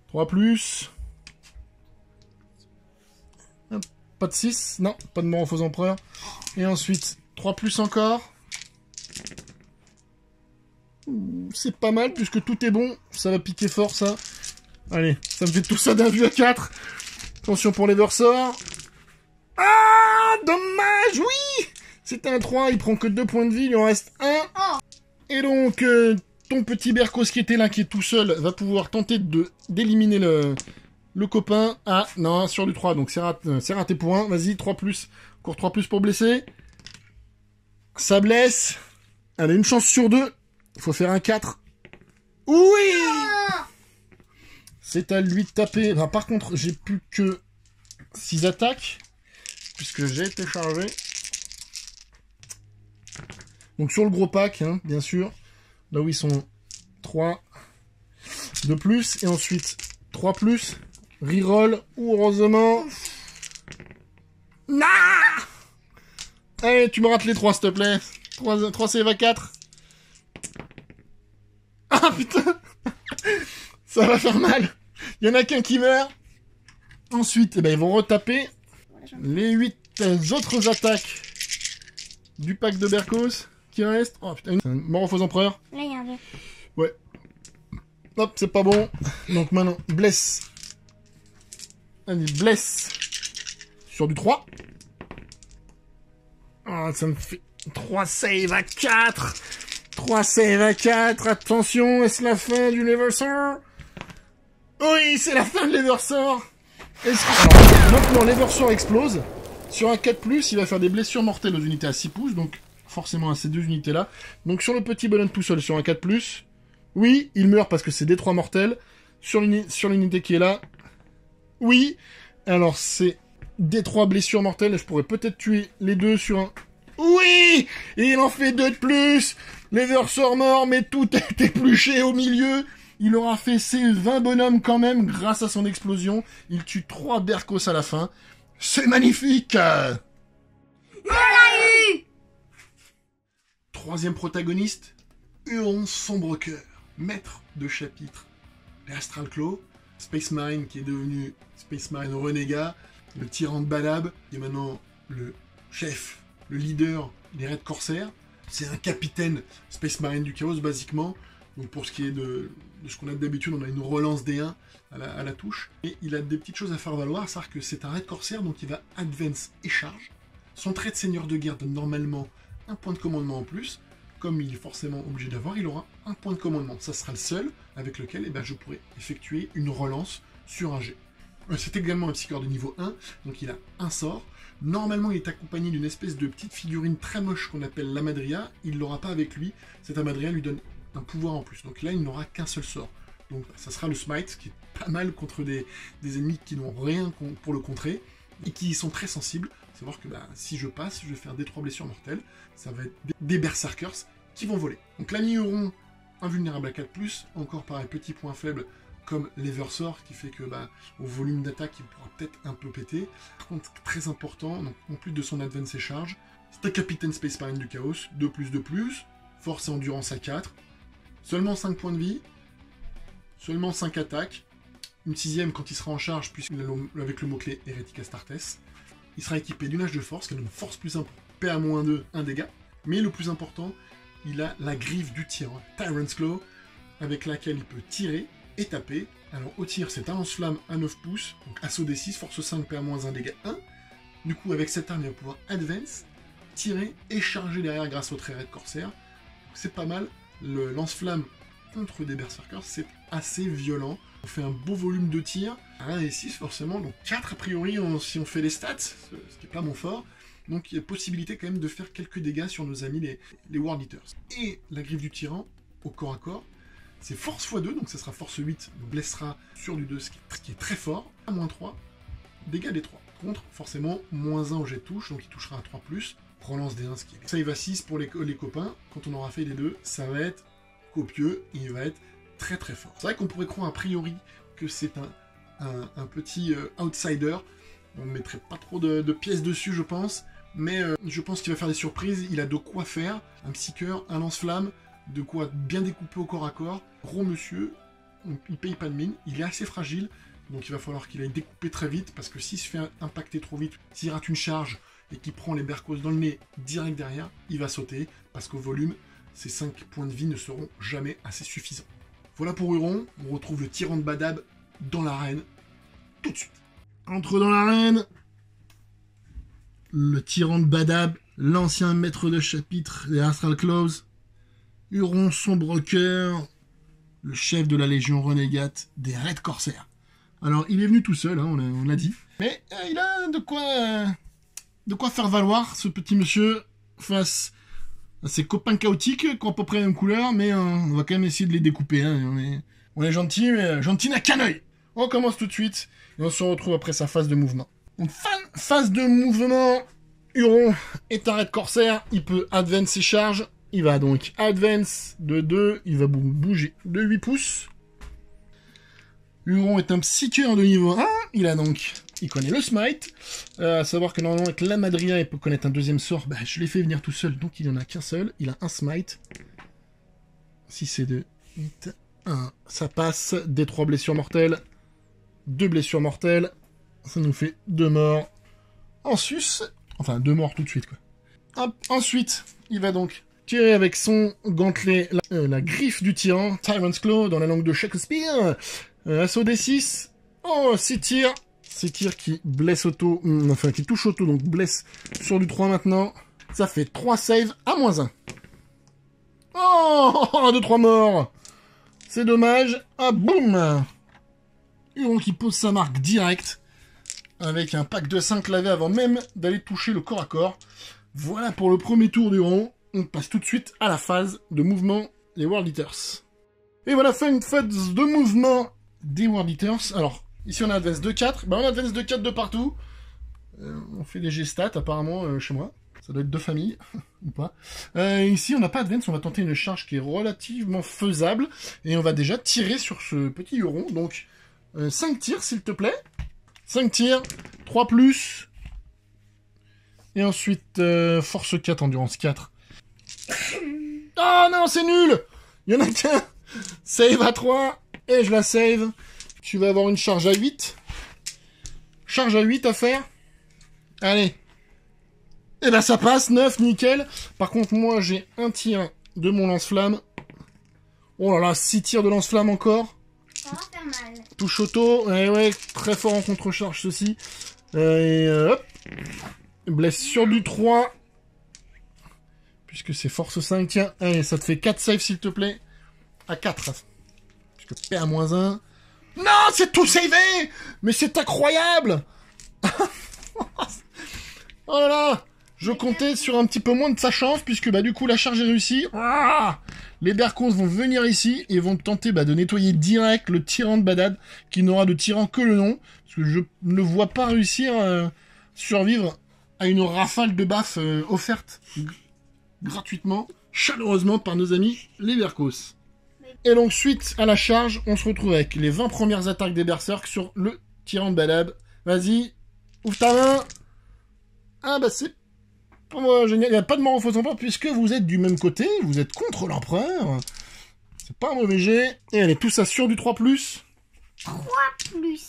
3 plus. Pas de 6, non, pas de mort aux faux empereurs. Et ensuite, 3 plus encore. C'est pas mal, puisque tout est bon. Ça va piquer fort, ça. Allez, ça me fait tout ça d'un vue à 4. Attention pour l'Eversor. Ah, dommage, oui! C'était un 3, il prend que 2 points de vie, il en reste 1. Et donc, ton petit Berkos qui était là, qui est tout seul, va pouvoir tenter d'éliminer le copain. Ah, non, sur du 3, donc c'est raté pour 1. Vas-y, 3 plus. Encore 3 plus pour blesser. Ça blesse. Allez, une chance sur 2. Il faut faire un 4. Oui! C'est à lui de taper. Enfin, par contre, j'ai plus que 6 attaques, puisque j'ai été chargé. Donc sur le gros pack, hein, bien sûr. Là où ils sont 3 de plus. Et ensuite 3 plus. Reroll. Heureusement. Nah! Allez, tu me rates les 3, s'il te plaît. 3 save à 4. Ah putain! Ça va faire mal. Il y en a qu'un qui meurt. Ensuite, eh ben, ils vont retaper Voilà, les 8 autres attaques du pack de Berkos qui reste. Oh putain, c'est un mort aux empereurs. Là, il y a un 2. Ouais. Hop, c'est pas bon. Donc maintenant, blesse. Allez, blesse. Sur du 3. Ah, ça me fait 3 save à 4. 3 save à 4. Attention, est-ce la fin du Leversor? Oui, c'est la fin de l'Eversor. Alors, maintenant, l'Eversor explose. Sur un 4+, il va faire des blessures mortelles aux unités à 6 pouces. Donc, forcément à ces deux unités-là. Donc, sur le petit bonhomme tout seul, sur un 4+, oui, il meurt parce que c'est des 3 mortels. Sur l'unité qui est là, oui. Alors, c'est des 3 blessures mortelles. Je pourrais peut-être tuer les deux sur un... Oui! Et il en fait 2 de plus! L'Eversor mort, mais tout est épluché au milieu. Il aura fait ses 20 bonhommes quand même, grâce à son explosion. Il tue 3 Berkos à la fin. C'est magnifique! On l'a eu! Troisième protagoniste, Huron Sombrecoeur, maître de chapitre des Astral Claw, Space Marine qui est devenu Space Marine Renégat, le tyran de Balab, qui est maintenant le chef, le leader des Red Corsair. C'est un capitaine Space Marine du Chaos, basiquement. Donc pour ce qui est de ce qu'on a d'habitude, on a une relance D1 à la touche. Et il a des petites choses à faire valoir, c'est-à-dire que c'est un Red Corsair, donc il va advance et charge. Son trait de seigneur de guerre donne normalement un point de commandement en plus. Comme il est forcément obligé d'avoir, il aura un point de commandement. Ça sera le seul avec lequel eh ben, je pourrai effectuer une relance sur un jet. C'est également un psycheur de niveau 1, donc il a un sort. Normalement, il est accompagné d'une espèce de petite figurine très moche qu'on appelle l'Amadria. Il ne l'aura pas avec lui. Cette Amadria lui donne un pouvoir en plus. Donc là, il n'aura qu'un seul sort. Donc ça sera le Smite, qui est pas mal contre des ennemis qui n'ont rien pour le contrer et qui sont très sensibles. Savoir que si je passe, je vais faire des 3 blessures mortelles. Ça va être des Berserkers qui vont voler. Donc l'ami Huron, invulnérable à 4+, encore pareil, petit point faible comme l'Eversor, qui fait que au volume d'attaque, il pourra peut-être un peu péter. Par contre, très important, donc, en plus de son advance et charge, c'est un capitaine Space Marine du Chaos, 2+2+, force et endurance à 4, seulement 5 points de vie, seulement 5 attaques, une 6ème quand il sera en charge, puisqu'il a avec le mot-clé Hérétique Astartes. Il sera équipé d'une hache de force, qui a une force plus 1, PA-2, 1 dégât, mais le plus important, il a la griffe du tyran, Tyrant's Claw, avec laquelle il peut tirer et taper. Alors au tir, c'est un lance-flamme à 9 pouces, donc assaut D6, force 5, PA-1, dégât 1. Du coup, avec cette arme, il va pouvoir advance, tirer et charger derrière grâce au trait Red Corsair. C'est pas mal. Le lance-flamme contre des Berserkers, c'est assez violent. On fait un beau volume de tir, 1 et 6 forcément, donc 4 a priori si on fait les stats, ce qui n'est pas mon fort. Donc il y a possibilité quand même de faire quelques dégâts sur nos amis les World Eaters. Et la griffe du tyran, au corps à corps, c'est force x2, donc ça sera force 8, nous blessera sur du 2, ce qui est très fort, à -3, dégâts des 3. Contre, forcément, -1 au jet de touche, donc il touchera à 3+, relance des 1, ce qui est. Ça, il va 6 pour les copains, quand on aura fait les deux, ça va être copieux, et il va être très très fort. C'est vrai qu'on pourrait croire a priori que c'est un petit outsider, on ne mettrait pas trop de pièces dessus, je pense, mais je pense qu'il va faire des surprises, il a de quoi faire, un psycheur, un lance-flamme, de quoi bien découper au corps à corps, gros monsieur, il paye pas de mine, il est assez fragile, donc il va falloir qu'il aille découper très vite, parce que s'il se fait impacter trop vite, s'il rate une charge, et qu'il prend les Berkos dans le nez direct derrière, il va sauter, parce qu'au volume, ces 5 points de vie ne seront jamais assez suffisants. Voilà pour Huron, on retrouve le tyran de Badab dans l'arène, tout de suite. Entre dans l'arène, le tyran de Badab, l'ancien maître de chapitre des Astral Claws, Huron Sombrecoeur, le chef de la Légion Renégate des Red Corsair. Alors, il est venu tout seul, hein, on l'a dit, mais il a de quoi faire valoir, ce petit monsieur, face à ses copains chaotiques, qui ont à peu près la même couleur, mais on va quand même essayer de les découper. Hein. On est gentil, mais gentil n'a qu'un œil. On commence tout de suite, et on se retrouve après sa phase de mouvement. Donc, phase de mouvement, Huron est un Red Corsair, il peut advance ses charges, il va donc advance de 2, il va bouger de 8 pouces. Huron est un psycheur de niveau 1, il connaît le smite, à savoir que normalement avec la Madria il peut connaître un deuxième sort, je l'ai fait venir tout seul, donc il en a qu'un seul, il a un smite. Si c'est 2, 8, 1, ça passe, des 3 blessures mortelles, 2 blessures mortelles, Ça nous fait 2 morts en sus. Enfin, 2 morts tout de suite, quoi. Hop. Ensuite, il va donc tirer avec son gantelet la griffe du tyran, Tyrant's Claw, dans la langue de Shakespeare. Assaut D6. Oh, 6 tirs. 6 tirs qui blessent auto, enfin qui touchent auto, donc blesse sur du 3 maintenant. Ça fait 3 saves à -1. Oh, 2-3 morts. C'est dommage. Ah, boum. Huron qui pose sa marque direct, avec un pack de 5 lavés avant même d'aller toucher le corps à corps. Voilà pour le premier tour d'Huron. On passe tout de suite à la phase de mouvement des World Eaters. Et voilà, fin de phase de mouvement des World Eaters. Alors, ici on a advance de 4. Bah on advance de 4 de partout. On fait des G-stats apparemment chez moi. Ça doit être 2 familles, ou pas. Ici on n'a pas advance, on va tenter une charge qui est relativement faisable. Et on va déjà tirer sur ce petit Huron. Donc, 5 tirs s'il te plaît. 5 tirs, 3+. Et ensuite, force 4, endurance 4. Ah non, c'est nul. Il y en a qu'un. Save à 3. Et je la save. Tu vas avoir une charge à 8. Charge à 8 à faire. Allez. Et ben ça passe, 9, nickel. Par contre, moi, j'ai un tir de mon lance-flamme. Oh là là, 6 tirs de lance-flamme encore. Ça va faire mal. Touche auto. Et ouais, très fort en contre-charge, ceci. Et hop. Blesse sur du 3. Puisque c'est force 5. Tiens, allez, ça te fait 4 saves, s'il te plaît. À 4. Puisque P à -1. Non, c'est tout savé. Mais c'est incroyable. Oh là là. Je comptais sur un petit peu moins de sa chance, puisque bah du coup la charge est réussie. Ah, les Berkos vont venir ici et vont tenter de nettoyer direct le tyran de Badad, qui n'aura de tyran que le nom, parce que je ne vois pas réussir à survivre à une rafale de baffes offerte gratuitement, chaleureusement par nos amis les Berkos. Et donc suite à la charge, on se retrouve avec les 20 premières attaques des Berserk sur le tyran de Badad. Vas-y, ouvre ta main. Ah bah c'est génial, il n'y a pas de mort au faux empereur puisque vous êtes du même côté, vous êtes contre l'empereur. C'est pas un mauvais jet. Et allez, tout ça sur du 3+. 3+.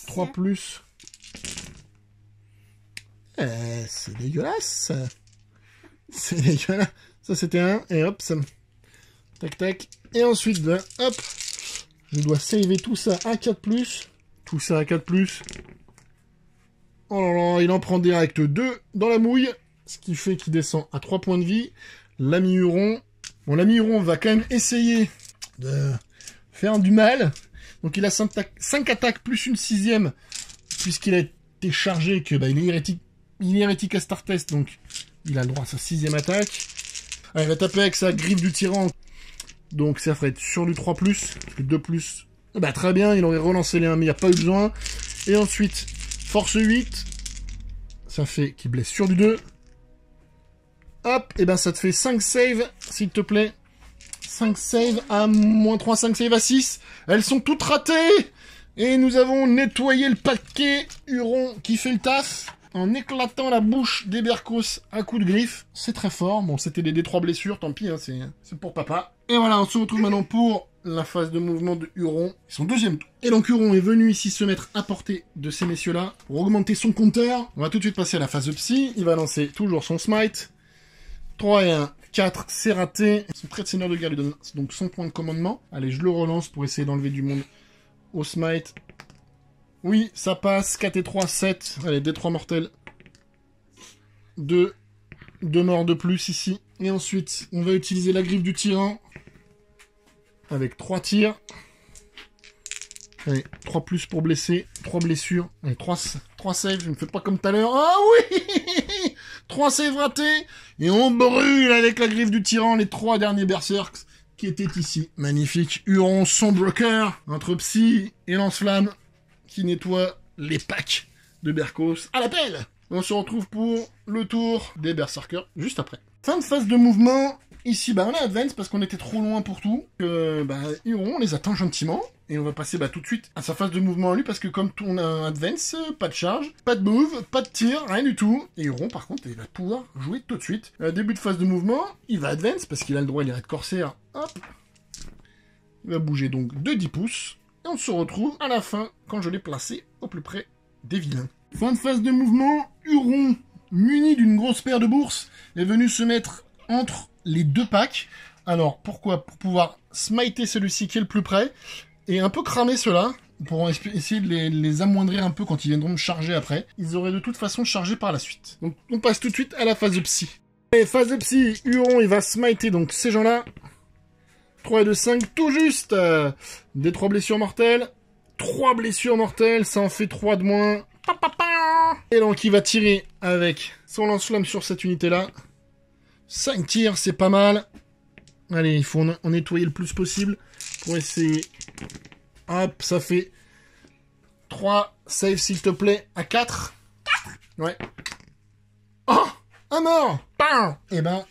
3+. C'est dégueulasse. C'est dégueulasse. Ça c'était un, et hop, ça... Tac tac. Et ensuite, ben, hop, je dois saver tout ça à 4+. Tout ça à 4+. Oh là là, il en prend direct 2 dans la mouille. Ce qui fait qu'il descend à 3 points de vie. L'ami Huron. Bon, l'ami Huron va quand même essayer de faire du mal. Donc il a 5 attaques plus une 6ème. Puisqu'il a été chargé que il est hérétique à Star Test. Donc il a le droit à sa 6ème attaque. Alors, il va taper avec sa griffe du tyran. Donc ça ferait être sur du 3+. Parce que 2+. Bah très bien, il aurait relancé les 1, mais il n'y a pas eu besoin. Et ensuite, force 8. Ça fait qu'il blesse sur du 2. Hop, et ben ça te fait 5 saves, s'il te plaît. 5 saves à -3, 5 saves à 6. Elles sont toutes ratées. Et nous avons nettoyé le paquet Huron qui fait le taf. En éclatant la bouche des Berkos à coups de griffe. C'est très fort. Bon, c'était des D3 blessures, tant pis, hein, c'est pour papa. Et voilà, on se retrouve maintenant pour la phase de mouvement de Huron. Son deuxième tour. Et donc Huron est venu ici se mettre à portée de ces messieurs-là pour augmenter son compteur. On va tout de suite passer à la phase de psy. Il va lancer toujours son smite. 3 et 1, 4, c'est raté. Son trait de seigneur de guerre lui donne donc son point de commandement. Allez, je le relance pour essayer d'enlever du monde au smite. Oui, ça passe. 4 et 3, 7. Allez, D3 mortels. 2 morts de plus ici. Et ensuite, on va utiliser la griffe du tyran. Avec 3 tirs. Allez, 3+ pour blesser. 3 blessures. Allez, 3 saves. Je ne fais pas comme tout à l'heure. Ah oui 3 saves ratés. Et on brûle avec la griffe du tyran les 3 derniers berserks qui étaient ici. Magnifique. Huron, son broker. Entre psy et lance-flamme qui nettoie les packs de Berkos. À l'appel. On se retrouve pour le tour des berserkers juste après. Fin de phase de mouvement. Ici, on a advance parce qu'on était trop loin pour tout. Huron, on les attend gentiment. Et on va passer tout de suite à sa phase de mouvement à lui parce que comme on a un advance, pas de charge, pas de move, pas de tir, rien du tout. Et Huron, par contre, il va pouvoir jouer tout de suite. Début de phase de mouvement, il va advance parce qu'il a le droit, il est de corsaire. Hop. Il va bouger donc de 10 pouces. Et on se retrouve à la fin quand je l'ai placé au plus près des vilains. Fin de phase de mouvement, Huron, muni d'une grosse paire de bourses, est venu se mettre entre les deux packs. Alors, pourquoi? Pour pouvoir smiter celui-ci qui est le plus près, et un peu cramer ceux-là, pour essayer de les amoindrir un peu quand ils viendront me charger après. Ils auraient de toute façon chargé par la suite. Donc, on passe tout de suite à la phase de psy. Et phase de psy, Huron, il va smiter donc ces gens-là. 3 et 2, 5, tout juste. Des 3 blessures mortelles. 3 blessures mortelles, ça en fait 3 de moins. Et donc, il va tirer avec son lance-flamme sur cette unité-là. 5 tirs, c'est pas mal. Allez, il faut en nettoyer le plus possible pour essayer. Hop, ça fait 3. Save, s'il te plaît, à 4. 4 Ouais. Oh, un mort. Eh ben,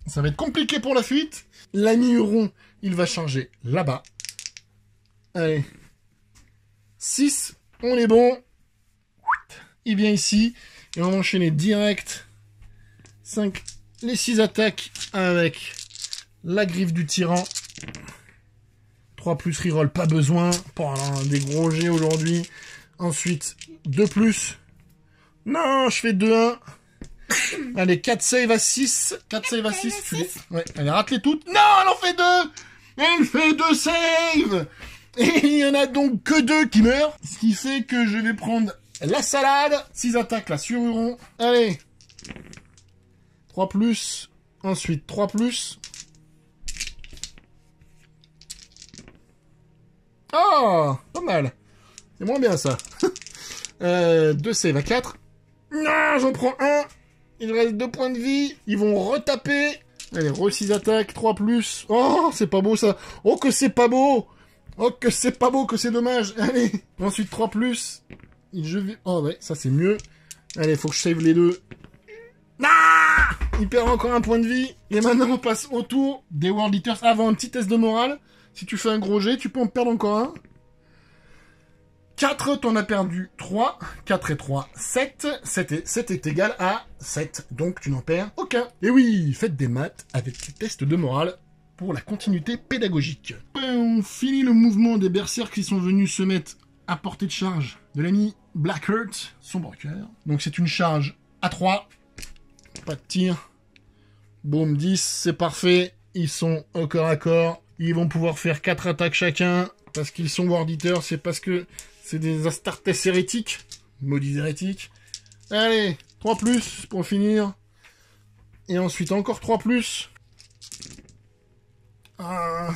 ça va être compliqué pour la fuite. L'ami Huron, il va charger là-bas. Allez. 6, on est bon. Il vient ici. Et on va enchaîner direct. 5, les 6 attaques avec la griffe du tyran. 3 plus reroll, pas besoin. Oh, des gros jets aujourd'hui. Ensuite, 2 plus. Non, je fais 2-1. Allez, 4 save à 6. 4 save à 6. Ouais, allez, rate-les toutes. Non, elle en fait 2. Elle fait 2 saves. Et il y en a donc que 2 qui meurent. Ce qui fait que je vais prendre la salade. 6 attaques là sur Huron. Allez. 3 plus. Ensuite, 3 plus. Oh, pas mal. C'est moins bien, ça. 2 save à 4. Non, j'en prends 1. Il reste 2 points de vie. Ils vont retaper. Allez, re-6 attaques, 3 plus. Oh, c'est pas beau, ça. Oh, que c'est pas beau. Oh, que c'est pas beau, que c'est dommage. Allez. Ensuite, 3 plus. Je vais... Oh, ouais, ça, c'est mieux. Allez, faut que je save les 2. Ah, il perd encore un point de vie. Et maintenant, on passe au tour des World Eaters. Avant, un petit test de morale. Si tu fais un gros jet, tu peux en perdre encore un. 4, t'en as perdu 3. 4 et 3, 7. 7 est égal à 7. Donc tu n'en perds aucun. Et oui, faites des maths avec les tests de morale pour la continuité pédagogique. On finit le mouvement des berserkers qui sont venus se mettre à portée de charge de l'ami Blackheart, son broker. Donc c'est une charge à 3. Pas de tir. Boum, 10, c'est parfait. Ils sont au corps à corps. Ils vont pouvoir faire 4 attaques chacun. Parce qu'ils sont World Eaters, c'est parce que c'est des Astartes hérétiques. Maudits hérétiques. Allez, 3 plus pour finir. Et ensuite encore 3 plus. Ah.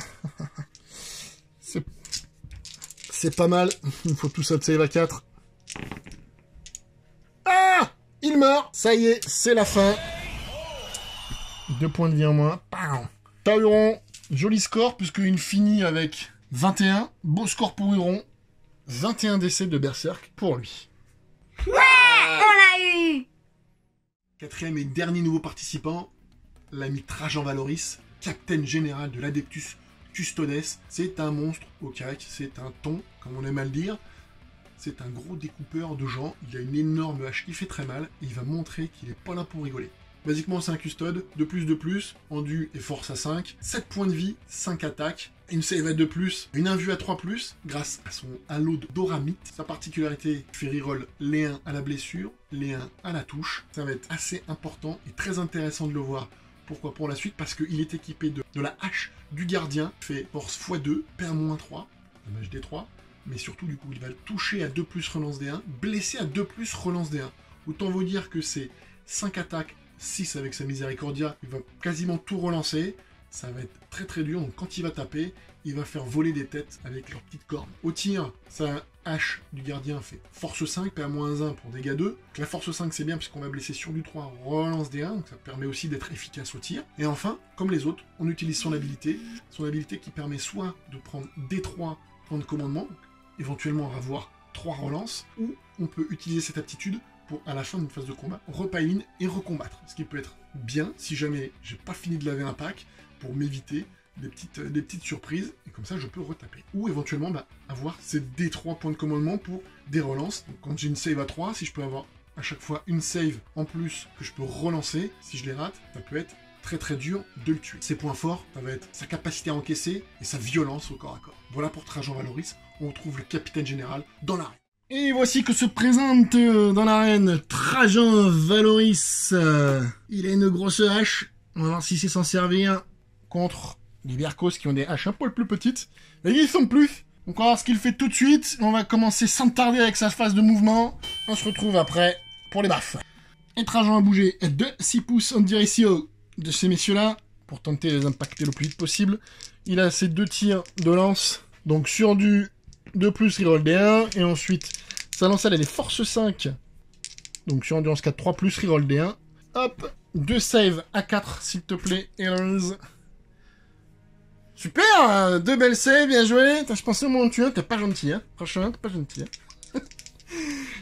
C'est pas mal. Il faut tout ça de save à 4. Ah, il meurt. Ça y est, c'est la fin. 2 points de vie en moins. Ciao Huron. Joli score, puisqu'il finit avec 21. Beau score pour Huron. 21 décès de Berserk pour lui. Ouais, on l'a eu. Quatrième et dernier nouveau participant, l'ami Trajan Valoris, capitaine général de l'Adeptus Custodes. C'est un monstre au cac, c'est un thon, comme on aime à le dire. C'est un gros découpeur de gens, il a une énorme hache qui fait très mal, et il va montrer qu'il n'est pas là pour rigoler. Basiquement, c'est un custode, de plus, endu et force à 5, 7 points de vie, 5 attaques, une save à 2+, une invue à 3+, grâce à son halo d'Oramite. Sa particularité, fait reroll les 1 à la blessure, les 1 à la touche. Ça va être assez important et très intéressant de le voir. Pourquoi? Pour la suite, parce qu'il est équipé de la hache du gardien, fait force x2, PA-3, dommage D3, mais surtout, du coup, il va le toucher à 2+, relance D1, blesser à 2+, relance D1. Autant vous dire que c'est 5 attaques, 6 avec sa Miséricordia, il va quasiment tout relancer, ça va être très très dur, donc quand il va taper, il va faire voler des têtes avec leurs petites cornes. Au tir, sa hache du gardien fait force 5, PA-1 pour dégâts 2, donc la force 5 c'est bien puisqu'on va blesser sur du 3, relance D1, donc ça permet aussi d'être efficace au tir. Et enfin, comme les autres, on utilise son habilité qui permet soit de prendre D3 points de commandement, donc éventuellement avoir 3 relances, ou on peut utiliser cette aptitude pour, à la fin d'une phase de combat, repile-in et recombattre. Ce qui peut être bien si jamais j'ai pas fini de laver un pack, pour m'éviter des petites surprises, et comme ça je peux retaper. Ou éventuellement avoir ces D3 points de commandement pour des relances. Donc quand j'ai une save à 3, si je peux avoir à chaque fois une save en plus que je peux relancer, si je les rate, ça peut être très très dur de le tuer. Ses points forts, ça va être sa capacité à encaisser et sa violence au corps à corps. Voilà pour Trajan Valoris, on retrouve le capitaine général dans l'arène. Et voici que se présente dans l'arène Trajan Valoris. Il a une grosse hache. On va voir s'il sait s'en servir contre les Berkos qui ont des haches un peu plus petites. Et ils sont plus. Donc on va voir ce qu'il fait tout de suite. On va commencer sans tarder avec sa phase de mouvement. On se retrouve après pour les baffes. Et Trajan a bougé de 6 pouces en direction de ces messieurs-là pour tenter de les impacter le plus vite possible. Il a ses 2 tirs de lance. Donc sur du 2+, il roll des 1. Et ensuite, sa lance, elle est force 5. Donc sur endurance 4, 3+, il roll des 1. Hop, 2 saves à 4, s'il te plaît, Erlons. Super, 2 belles saves, bien joué. Je pensais au moment où tu es, t'es pas gentil, hein. Franchement, t'es pas gentil, hein.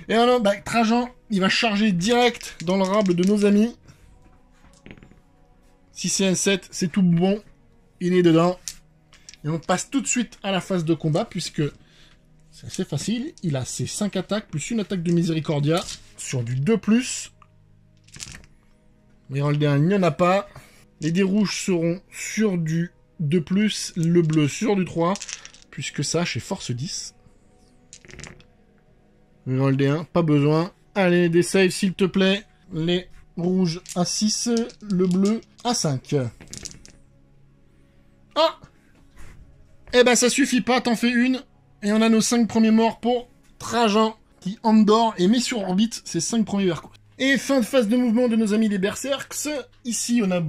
Et alors, bah, Trajan, il va charger direct dans le rable de nos amis. Si c'est un 7, c'est tout bon. Il est dedans. Et on passe tout de suite à la phase de combat, puisque c'est assez facile. Il a ses 5 attaques, plus une attaque de Miséricordia, sur du 2+. Mais il n'y en a pas. Les dés rouges seront sur du 2+, le bleu sur du 3, puisque ça, chez force 10. Reroll des 1, pas besoin. Allez, des saves, s'il te plaît. Les rouges à 6, le bleu à 5. Ah! Eh ben, ça suffit pas, t'en fais une. Et on a nos 5 premiers morts pour Trajan, qui endort et met sur orbite ses 5 premiers Berkos. Et fin de phase de mouvement de nos amis les Berserks. Ici, on a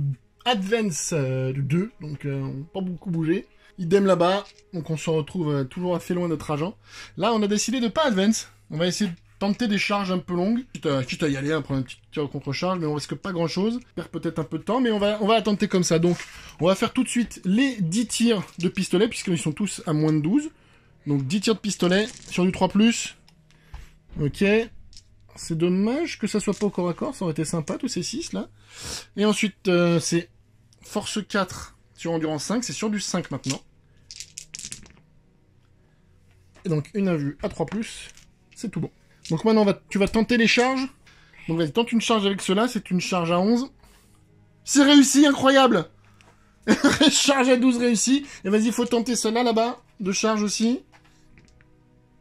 Advance de 2, donc pas beaucoup bougé. Idem là-bas, donc on se retrouve toujours assez loin de Trajan. Là, on a décidé de pas Advance. On va essayer de tenter des charges un peu longues. Quitte à y aller, prendre un petit tir contre-charge, mais on risque pas grand-chose. On perd peut-être un peu de temps, mais on va la tenter comme ça. Donc, on va faire tout de suite les 10 tirs de pistolet, puisqu'ils sont tous à moins de 12. Donc 10 tirs de pistolet sur du 3+. Ok. C'est dommage que ça soit pas au corps à corps, ça aurait été sympa, tous ces 6 là. Et ensuite, c'est force 4 sur endurance 5, c'est sur du 5 maintenant. Et donc une à vue à 3+, c'est tout bon. Donc maintenant, tu vas tenter les charges. Donc vas-y, tente une charge avec cela, c'est une charge à 11. C'est réussi, incroyable. Charge à 12 réussi. Et vas-y, il faut tenter celle-là là-bas, de charge aussi.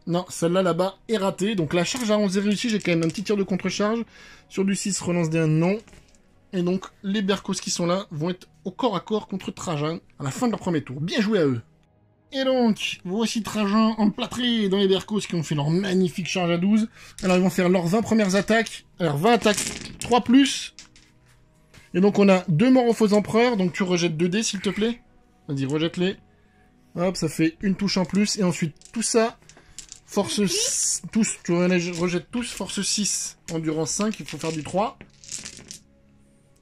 Non, celle-là là-bas est ratée. Donc la charge à 11 est réussie, j'ai quand même un petit tir de contre-charge. Sur du 6, relance des 1, non. Et donc, les Berkos qui sont là vont être au corps à corps contre Trajan à la fin de leur premier tour. Bien joué à eux. Et donc, voici Trajan emplâtré dans les Berkos qui ont fait leur magnifique charge à 12. Alors, ils vont faire leurs 20 premières attaques. Alors, 20 attaques 3+. Et donc, on a 2 morts aux faux empereurs. Donc, tu rejettes 2 dés, s'il te plaît. Vas-y, rejette-les. Hop, ça fait une touche en plus. Et ensuite, tout ça, force... tous, tu rejettes tous, force 6, endurance 5, il faut faire du 3.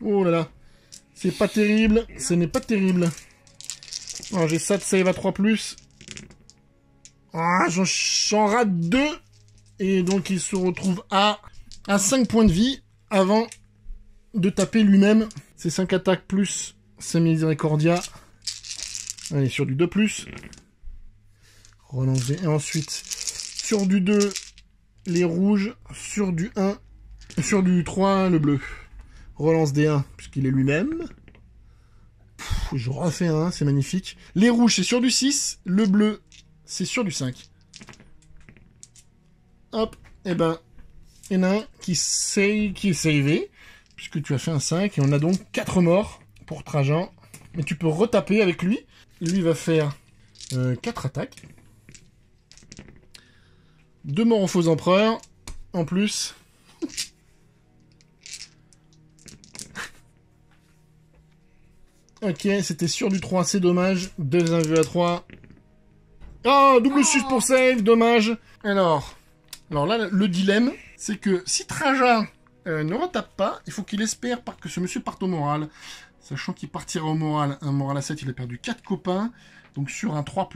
Oh là là. C'est pas terrible. Ce n'est pas terrible. Alors, j'ai ça de save à 3+. Ah, j'en rate 2. Et donc, il se retrouve à 5 points de vie avant de taper lui-même. C'est 5 attaques plus sa Miséricordia. Allez, sur du 2+. Relancer. Et ensuite, sur du 2, les rouges. Sur du 1. Sur du 3, le bleu. Relance des 1, puisqu'il est lui-même. Je refais un, c'est magnifique. Les rouges, c'est sur du 6. Le bleu, c'est sur du 5. Hop, et ben, il y en a un qui est savé, puisque tu as fait un 5. Et on a donc 4 morts pour Trajan. Mais tu peux retaper avec lui. Lui va faire 4 attaques. 2 morts aux faux empereurs. En plus... Ok, c'était sur du 3, c'est dommage. 2 invus à 3. Oh, double 6 pour save, dommage. Alors là, le dilemme, c'est que si Trajan ne retape pas, il faut qu'il espère que ce monsieur parte au moral. Sachant qu'il partira au moral, un moral à 7, il a perdu 4 copains. Donc sur un 3+,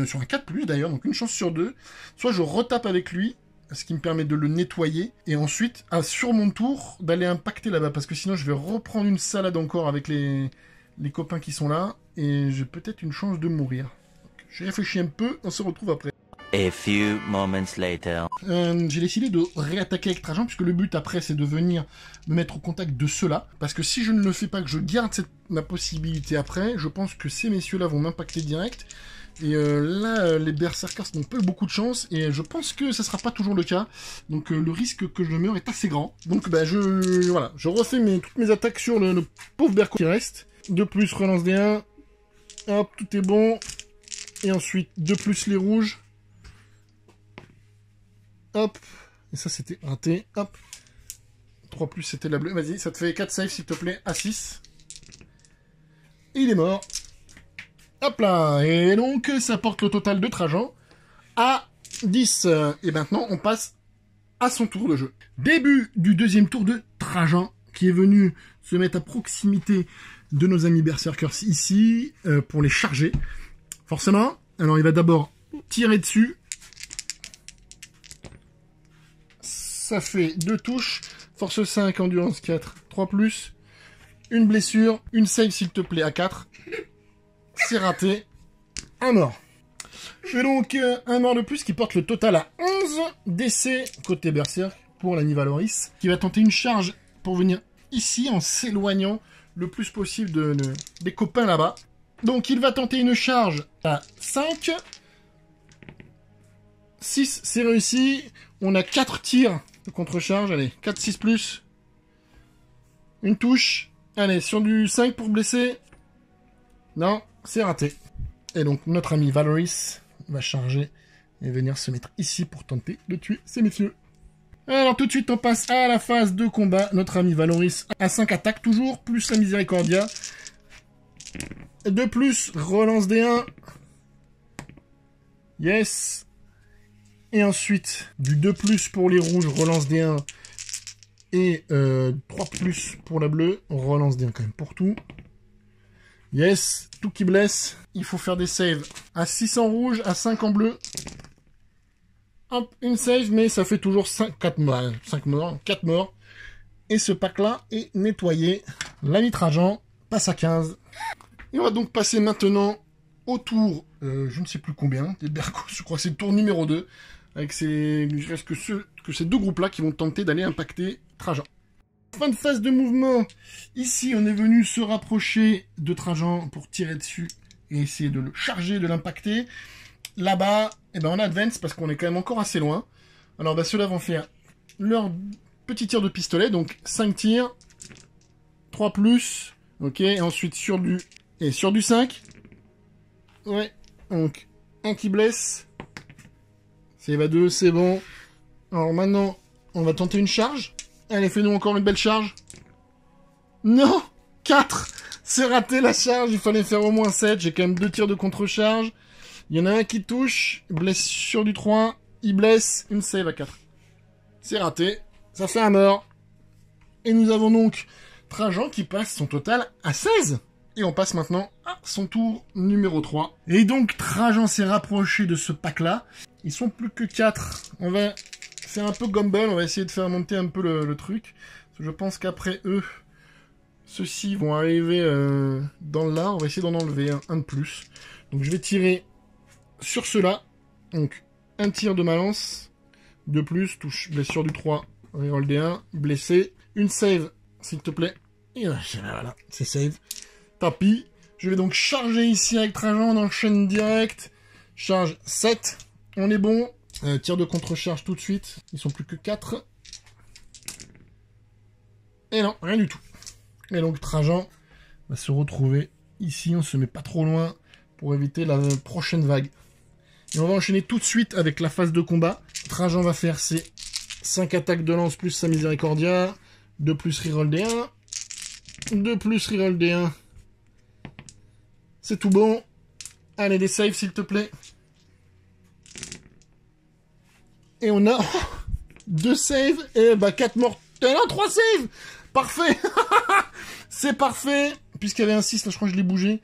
sur un 4+, d'ailleurs, donc une chance sur 2. Soit je retape avec lui, ce qui me permet de le nettoyer, et ensuite, sur mon tour, d'aller impacter là-bas, parce que sinon je vais reprendre une salade encore avec les copains qui sont là, et j'ai peut-être une chance de mourir. J'ai réfléchi un peu, on se retrouve après. A few moments later. J'ai décidé de réattaquer avec Trajan, puisque le but après c'est de venir me mettre au contact de ceux-là, parce que si je ne le fais pas, que je garde ma possibilité après, je pense que ces messieurs-là vont m'impacter direct, Et là, les berserkers n'ont pas eu beaucoup de chance, et je pense que ça sera pas toujours le cas. Donc le risque que je meure est assez grand. Donc bah, voilà, je refais toutes mes attaques sur le pauvre berco qui reste. 2 plus, relance des 1. Hop, tout est bon. Et ensuite, 2 plus les rouges. Hop. Et ça, c'était raté. Hop. 3 plus, c'était la bleue. Vas-y, ça te fait 4 saves, s'il te plaît, à 6. Et il est mort. Hop là. Et donc, ça porte le total de Trajan à 10. Et maintenant, on passe à son tour de jeu. Début du deuxième tour de Trajan, qui est venu se mettre à proximité de nos amis berserkers ici, pour les charger. Forcément. Alors, il va d'abord tirer dessus. Ça fait 2 touches, force 5, endurance 4, 3 plus, une blessure, une save s'il te plaît à 4. C'est raté, un mort. Je fais donc un mort de plus qui porte le total à 11 décès côté berserk pour l'ami Valoris, qui va tenter une charge pour venir ici en s'éloignant le plus possible des copains là-bas. Donc il va tenter une charge à 5. 6, c'est réussi. On a 4 tirs de contre-charge. Allez, 4, 6 plus. Une touche. Allez, sur du 5 pour blesser. Non, c'est raté. Et donc, notre ami Valoris va charger et venir se mettre ici pour tenter de tuer ces messieurs. Alors, tout de suite, on passe à la phase de combat. Notre ami Valoris a 5 attaques, toujours, plus la Miséricordia. 2 plus, relance des 1. Yes. Et ensuite, du 2 plus pour les rouges, relance des 1. Et 3 plus pour la bleue, relance des 1 quand même pour tout. Yes, tout qui blesse. Il faut faire des saves à 6 en rouge, à 5 en bleu. Hop, une save, mais ça fait toujours 4 morts. Et ce pack-là est nettoyé. L'ami Trajan passe à 15. Et on va donc passer maintenant au tour, je ne sais plus combien, des Berkos, je crois que c'est le tour numéro 2. Avec il reste que ces deux groupes-là qui vont tenter d'aller impacter Trajan. Fin de phase de mouvement. Ici, on est venu se rapprocher de Trajan pour tirer dessus et essayer de le charger, de l'impacter. Là-bas, eh ben, on advance parce qu'on est quand même encore assez loin. Alors, bah, ceux-là vont faire leur petit tir de pistolet. Donc, 5 tirs. 3 plus. Ok, et ensuite sur du 5. Ouais, donc, un qui blesse. Save à 2, c'est bon. Alors maintenant, on va tenter une charge. Allez, fais-nous encore une belle charge. Non, 4. C'est raté la charge, il fallait faire au moins 7. J'ai quand même 2 tirs de contre-charge. Il y en a un qui touche, blesse sur du 3. Il blesse, une save à 4. C'est raté, ça fait un mort. Et nous avons donc Trajan qui passe son total à 16. Et on passe maintenant à son tour numéro 3. Et donc Trajan s'est rapproché de ce pack-là. Ils sont plus que 4. On va faire un peu Gumball, on va essayer de faire monter un peu le truc. Parce que je pense qu'après eux, ceux-ci vont arriver dans le lard. On va essayer d'en enlever un de plus. Donc je vais tirer sur ceux-là. Donc un tir de ma lance. De plus, touche, blessure du 3. Reroll des 1, blessé. Une save, s'il te plaît. Et voilà, c'est save. Tapis. Je vais donc charger ici avec Trajan, on enchaîne direct. Charge 7. On est bon. Tir de contre-charge tout de suite. Ils sont plus que 4. Et non, rien du tout. Et donc Trajan va se retrouver ici. On se met pas trop loin pour éviter la prochaine vague. Et on va enchaîner tout de suite avec la phase de combat. Trajan va faire ses 5 attaques de lance plus sa Miséricordia. 2 plus reroll des 1. 2 plus reroll des 1. C'est tout bon. Allez, des saves, s'il te plaît. Et on a 2 saves et 4 morts. Non, 3 saves. Parfait. C'est parfait. Puisqu'il y avait un 6, là, je crois que je l'ai bougé.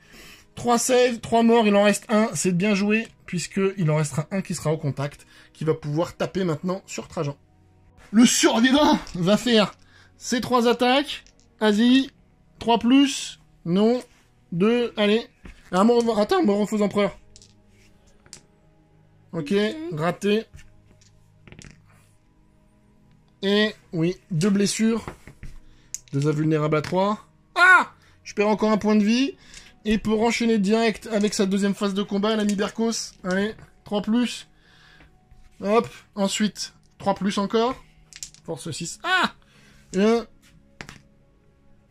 3 saves, 3 morts, il en reste un. C'est bien joué, puisqu'il en restera un qui sera au contact, qui va pouvoir taper maintenant sur Trajan. Le survivant va faire ses 3 attaques. Vas-y. 3 plus. Non. 2. Allez. Attends, Morphose Empereur. Ok, raté. Et, oui, 2 blessures. 2 invulnérables à 3. Ah! Je perds encore un point de vie. Et il peut enchaîner direct avec sa deuxième phase de combat, l'ami Berkos. Allez, 3+. Hop, ensuite, 3+ encore. Force 6. Ah! Et 1.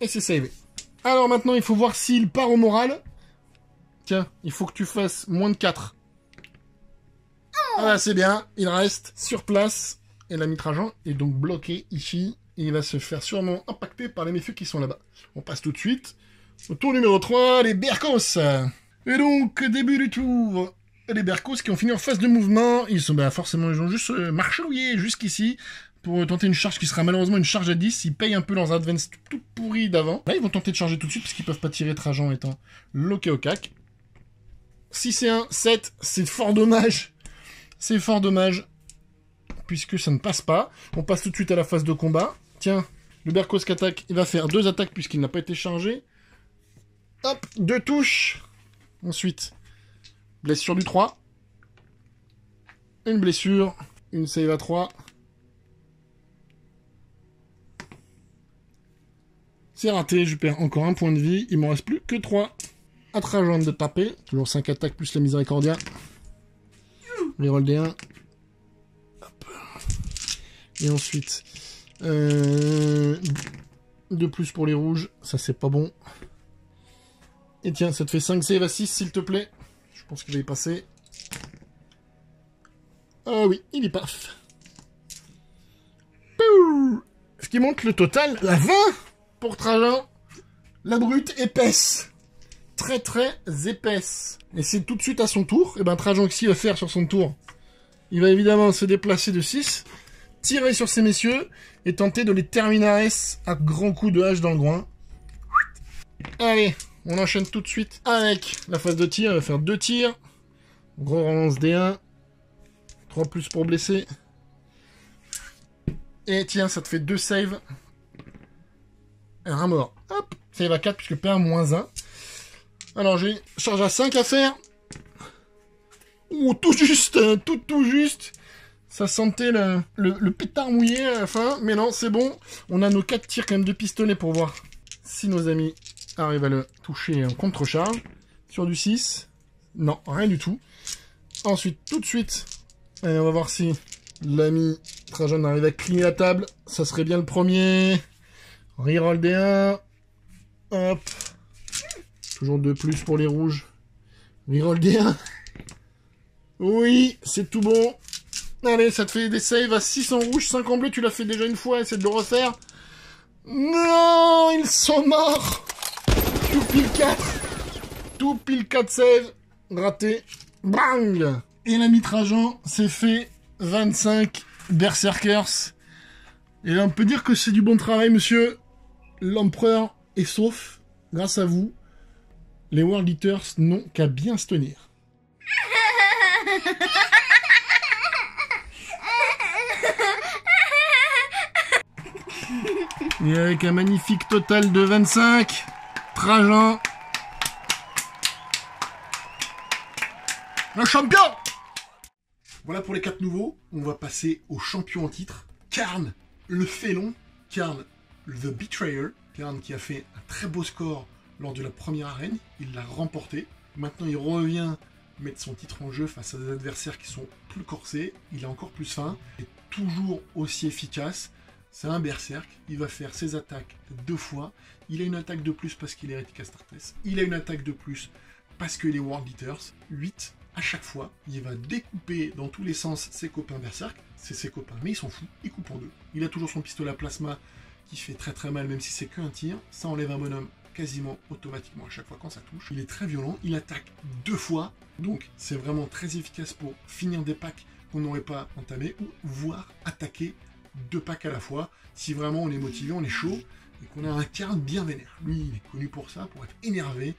Et c'est savé. Alors maintenant, il faut voir s'il part au moral. Tiens, il faut que tu fasses moins de 4. Voilà, c'est bien. Il reste sur place. Et l'ami Trajan est donc bloqué ici. Et il va se faire sûrement impacter par les méfieux qui sont là-bas. On passe tout de suite au tour numéro 3, les Berkos. Et donc, début du tour, les Berkos qui ont fini en phase de mouvement. Ils sont, forcément, ils ont juste marchouillé jusqu'ici pour tenter une charge qui sera malheureusement une charge à 10. Ils payent un peu leurs advances tout pourris d'avant. Là, ils vont tenter de charger tout de suite parce qu'ils peuvent pas tirer Trajan étant loqué au cac. 6 et 1, 7, c'est fort dommage. C'est fort dommage. Puisque ça ne passe pas. On passe tout de suite à la phase de combat. Tiens, le Berkos qui attaque, il va faire 2 attaques puisqu'il n'a pas été chargé. Hop, 2 touches. Ensuite, blessure du 3. Une blessure. Une save à 3. C'est raté, je perds encore un point de vie. Il m'en reste plus que 3. À Trajan de taper. Toujours 5 attaques plus la miséricordia. Reroll des 1. Hop. Et ensuite, 2+ pour les rouges. Ça, c'est pas bon. Et tiens, ça te fait 5 save à 6, s'il te plaît. Je pense qu'il va y passer. Ah oui, il y paf. Pouh, ce qui monte le total à 20 pour Trajan. La brute épaisse. Très très épaisse. Et c'est tout de suite à son tour. Et ben Trajan, qu'est-ce qu'il va faire sur son tour? Il va évidemment se déplacer de 6, tirer sur ces messieurs et tenter de les terminares à grands coups de hache dans le groin. Allez, on enchaîne tout de suite avec la phase de tir. Il va faire 2 tirs. Gros relance D1. 3+ pour blesser. Et tiens, ça te fait 2 saves. Un mort. Hop, save à 4 puisque P1 -1. Alors j'ai charge à 5 à faire. Ouh, tout juste, tout juste. Ça sentait le pétard mouillé à la fin, mais non, c'est bon. On a nos 4 tirs quand même de pistolet pour voir si nos amis arrivent à le toucher en contre-charge. Sur du 6, non, rien du tout. Ensuite, tout de suite, allez, on va voir si l'ami Trajan arrive à cligner la table. Ça serait bien le premier. Reroll des 1. Hop. Toujours 2+ pour les rouges. Reroll des 1. Oui, c'est tout bon. Allez, ça te fait des saves à 6 en rouge, 5 en bleu. Tu l'as fait déjà une fois, essaie de le refaire. Non, ils sont morts. Tout pile 4. Tout pile 4 saves. Raté. Bang. Et l'ami Trajan s'est fait 25 Berserkers. Et là, on peut dire que c'est du bon travail, monsieur. L'empereur est sauf. Grâce à vous. Les World Eaters n'ont qu'à bien se tenir. Et avec un magnifique total de 25, Trajan, le champion! Voilà pour les 4 nouveaux. On va passer au champion en titre. Karn, le félon. Karn, the Betrayer. Karn qui a fait un très beau score lors de la première arène. Il l'a remporté. Maintenant, il revient mettre son titre en jeu face à des adversaires qui sont plus corsés. Il a encore plus faim. Et toujours aussi efficace. C'est un berserk, il va faire ses attaques 2 fois. Il a une attaque de plus parce qu'il est hérétique Astartes. Il a une attaque de plus parce qu'il est World Eaters. 8 à chaque fois. Il va découper dans tous les sens ses copains berserk. C'est ses copains, mais il s'en fout. Il coupe en 2. Il a toujours son pistolet à plasma qui fait très très mal, même si c'est qu'un tir. Ça enlève un bonhomme quasiment automatiquement à chaque fois quand ça touche. Il est très violent. Il attaque 2 fois. Donc c'est vraiment très efficace pour finir des packs qu'on n'aurait pas entamés ou voire attaquer 2 packs à la fois, si vraiment on est motivé, on est chaud, et qu'on a un Karn bien vénère. Lui, il est connu pour ça, pour être énervé,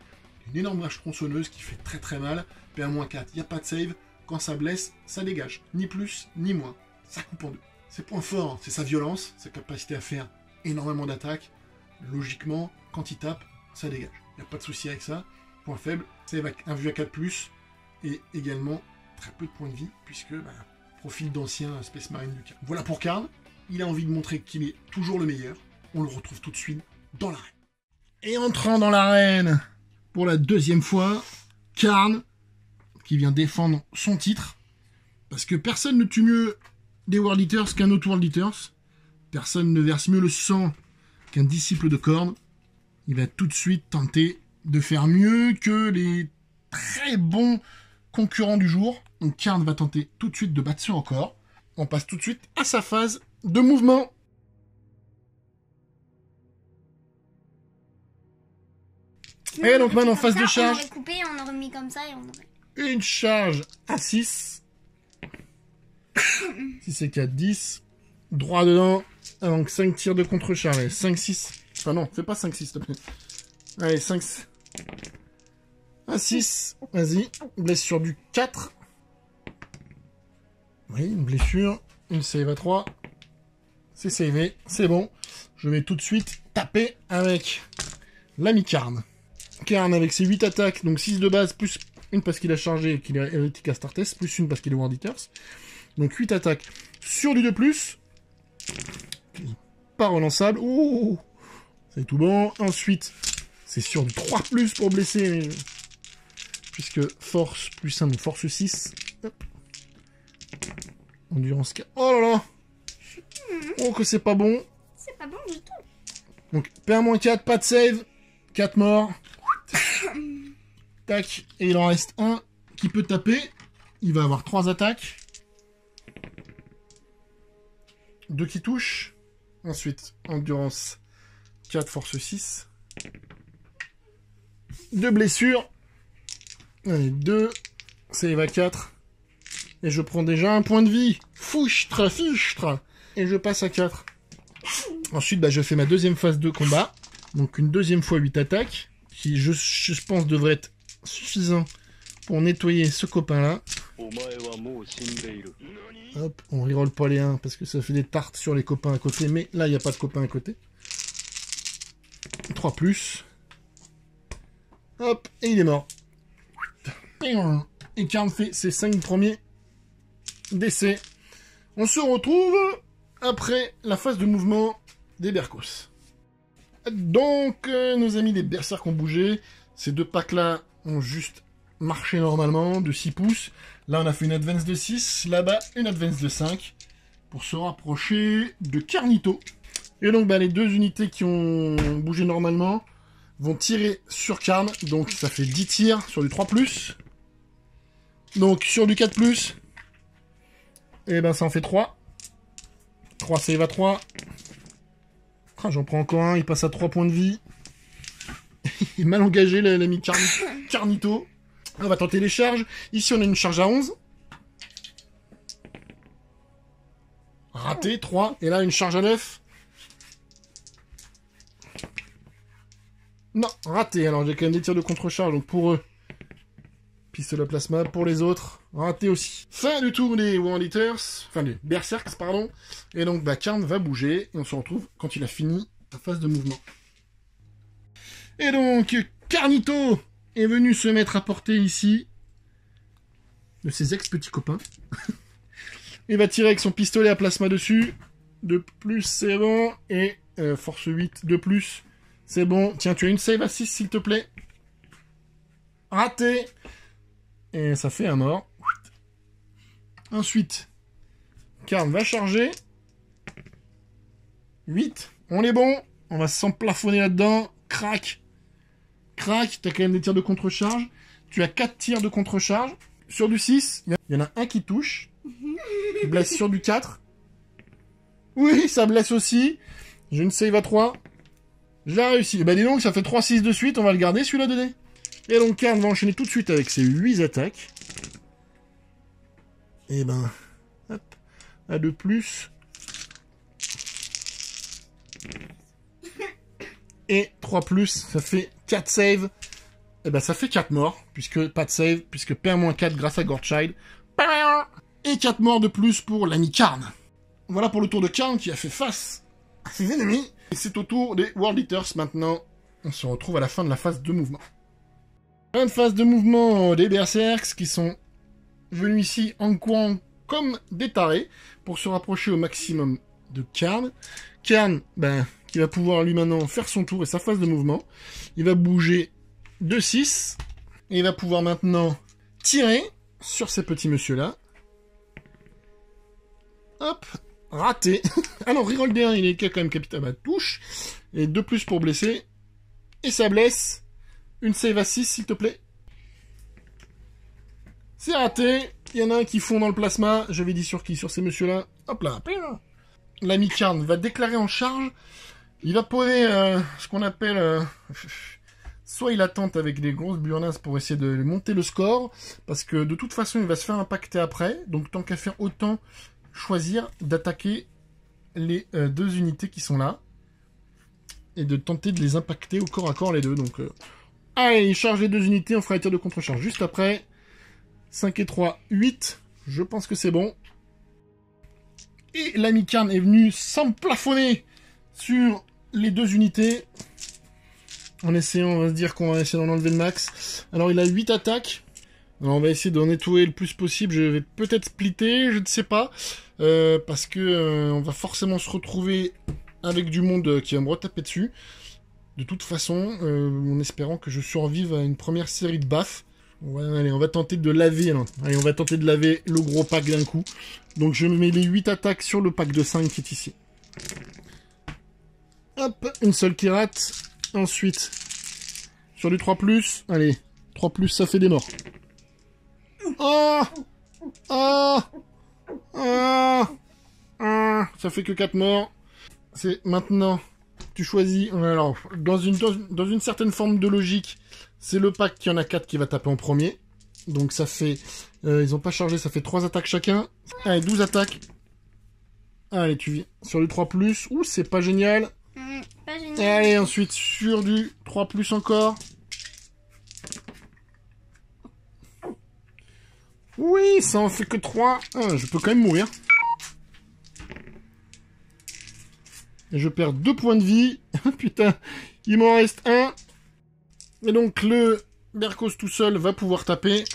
une énorme hache tronçonneuse qui fait très très mal, PA-4, il n'y a pas de save, quand ça blesse, ça dégage, ni plus, ni moins, ça coupe en 2. Ses points forts, c'est sa violence, sa capacité à faire énormément d'attaques, logiquement, quand il tape, ça dégage, il n'y a pas de souci avec ça. Point faible, save un vue à 4+, et également très peu de points de vie, puisque, profil d'ancien Space Marine du Karn. Voilà pour Karn. Il a envie de montrer qu'il est toujours le meilleur. On le retrouve tout de suite dans l'arène. Et entrant dans l'arène, pour la deuxième fois, Karn, qui vient défendre son titre. Parce que personne ne tue mieux des World Eaters qu'un autre World Eaters. Personne ne verse mieux le sang qu'un disciple de Khorne. Il va tout de suite tenter de faire mieux que les très bons concurrents du jour. Donc Karn va tenter tout de suite de battre ce record. On passe tout de suite à sa phase de mouvement. Et donc maintenant, phase de charge. On aurait coupé, on aurait mis comme ça et on aurait... Une charge à 6. 6 et 4, 10. Droit dedans. Donc 5 tirs de contre-charge. 5, 6. Enfin non, fais pas 5, 6, s'il te plaît. Allez, 5. 1, 6. Vas-y. Blessure du 4. Oui, une blessure. Une save à 3. C'est savé. C'est bon. Je vais tout de suite taper avec l'ami Karn. Karn avec ses 8 attaques. Donc 6 de base, plus une parce qu'il a chargé, qu'il est hérétique Astartes, plus une parce qu'il est World Eaters. Donc 8 attaques sur du 2+. Pas relançable. Ouh, c'est tout bon. Ensuite, c'est sur du 3+, pour blesser. Puisque force plus 1, donc force 6. Hop. Endurance 4. Oh là là. Oh que c'est pas bon. C'est pas bon du tout. Donc PA-4, pas de save. 4 morts. Tac. Et il en reste un qui peut taper. Il va avoir 3 attaques. 2 qui touchent. Ensuite, endurance 4, force 6. 2 blessures. Allez, 2. Save à 4. Et je prends déjà un point de vie. Fouchtre, fichtre. Et je passe à 4. Ensuite, bah, je fais ma deuxième phase de combat. Donc une deuxième fois 8 attaques. Qui, je pense, devrait être suffisant pour nettoyer ce copain-là. Hop, on reroll pas les 1 parce que ça fait des tartes sur les copains à côté. Mais là, il n'y a pas de copains à côté. 3+. Hop, et il est mort. Et Karn fait ses 5 premiers décès. On se retrouve après la phase de mouvement des Berkos. Donc, nos amis les berserks ont bougé. Ces 2 packs-là ont juste marché normalement, de 6 pouces. Là, on a fait une advance de 6. Là-bas, une advance de 5. Pour se rapprocher de Carnito. Et donc, bah, les 2 unités qui ont bougé normalement vont tirer sur Karn. Donc, ça fait 10 tirs sur du 3+. Donc, sur du 4+. Et ben, ça en fait 3. 3 save à 3. Ah, j'en prends encore un, il passe à 3 points de vie. Il est mal engagé, l'ami Carnito. On va tenter les charges. Ici, on a une charge à 11. Raté, 3. Et là, une charge à 9. Non, raté. Alors, j'ai quand même des tirs de contre-charge. Donc, pour eux, pistolet à plasma. Pour les autres, raté aussi. Fin du tour des World Eaters. Enfin, des Berserks, pardon. Et donc, bah, Karn va bouger. Et on se retrouve quand il a fini la phase de mouvement. Et donc, Carnito est venu se mettre à portée ici de ses ex-petits copains. Il va tirer avec son pistolet à plasma dessus. De plus, c'est bon. Et force 8, de plus, c'est bon. Tiens, tu as une save à 6, s'il te plaît. Raté. Et ça fait un mort. Ensuite, Karn va charger. 8. On est bon. On va s'emplafonner là-dedans. Crac. Crac. T'as quand même des tirs de contre-charge. Tu as 4 tirs de contre-charge. Sur du 6, il y en a un qui touche. Il blesse sur du 4. Oui, ça blesse aussi. J'ai une save à 3. Je l'ai réussi. Bah dis donc, ça fait 3-6 de suite. On va le garder, celui-là, de dés. Et donc, Karn va enchaîner tout de suite avec ses 8 attaques. Et ben, hop, à 2+. Et 3+, ça fait 4 saves. Et ben, ça fait 4 morts, puisque pas de save, puisque PA-4 grâce à Gorechild. Et 4 morts de plus pour l'ami Karn. Voilà pour le tour de Karn qui a fait face à ses ennemis. Et c'est au tour des World Eaters maintenant. On se retrouve à la fin de la phase de mouvement. Fin de phase de mouvement des Berserks qui sont venus ici en courant comme des tarés pour se rapprocher au maximum de Karn. Karn, ben, qui va pouvoir lui maintenant faire son tour et sa phase de mouvement. Il va bouger de 6. Et il va pouvoir maintenant tirer sur ces petits messieurs-là. Hop, raté. Alors, reroll D1, il est quand même capitaine à touche. Et 2+ pour blesser. Et ça blesse. Une save à 6, s'il te plaît. C'est raté. Il y en a un qui fond dans le plasma. J'avais dit sur qui? Sur ces messieurs-là. Hop là. L'ami Karn va déclarer en charge. Il va poser ce qu'on appelle... soit il attente avec des grosses burnasses pour essayer de monter le score. Parce que de toute façon, il va se faire impacter après. Donc tant qu'à faire, autant choisir d'attaquer les 2 unités qui sont là. Et de tenter de les impacter au corps à corps les deux. Donc, allez, il charge les 2 unités. On fera les tirs de contre-charge juste après. 5 et 3, 8. Je pense que c'est bon. Et l'ami Karn est venu s'emplafonner sur les 2 unités. En essayant, on va se dire qu'on va essayer d'en enlever le max. Alors, il a 8 attaques. Alors, on va essayer d'en nettoyer le plus possible. Je vais peut-être splitter, je ne sais pas. Parce que on va forcément se retrouver avec du monde qui va me retaper dessus. De toute façon, en espérant que je survive à une première série de baffes. Ouais, allez, on va tenter de laver. Alors. Allez, on va tenter de laver le gros pack d'un coup. Donc, je mets les 8 attaques sur le pack de 5 qui est ici. Hop, une seule qui rate. Ensuite, sur du 3+, allez, 3+, ça fait des morts. Ah, ah, ah, ah, ça fait que 4 morts. C'est maintenant, tu choisis. Alors, dans une certaine forme de logique, c'est le pack qui en a 4 qui va taper en premier. Donc ça fait, ils n'ont pas chargé, ça fait 3 attaques chacun. Allez, 12 attaques. Allez, tu vis sur du 3+. Ouh, c'est pas génial. Pas génial. Et allez, ensuite, sur du 3+ encore. Oui, ça en fait que 3. Ah, je peux quand même mourir. Et je perds 2 points de vie. Putain, il m'en reste 1. Et donc, le Berkos tout seul va pouvoir taper.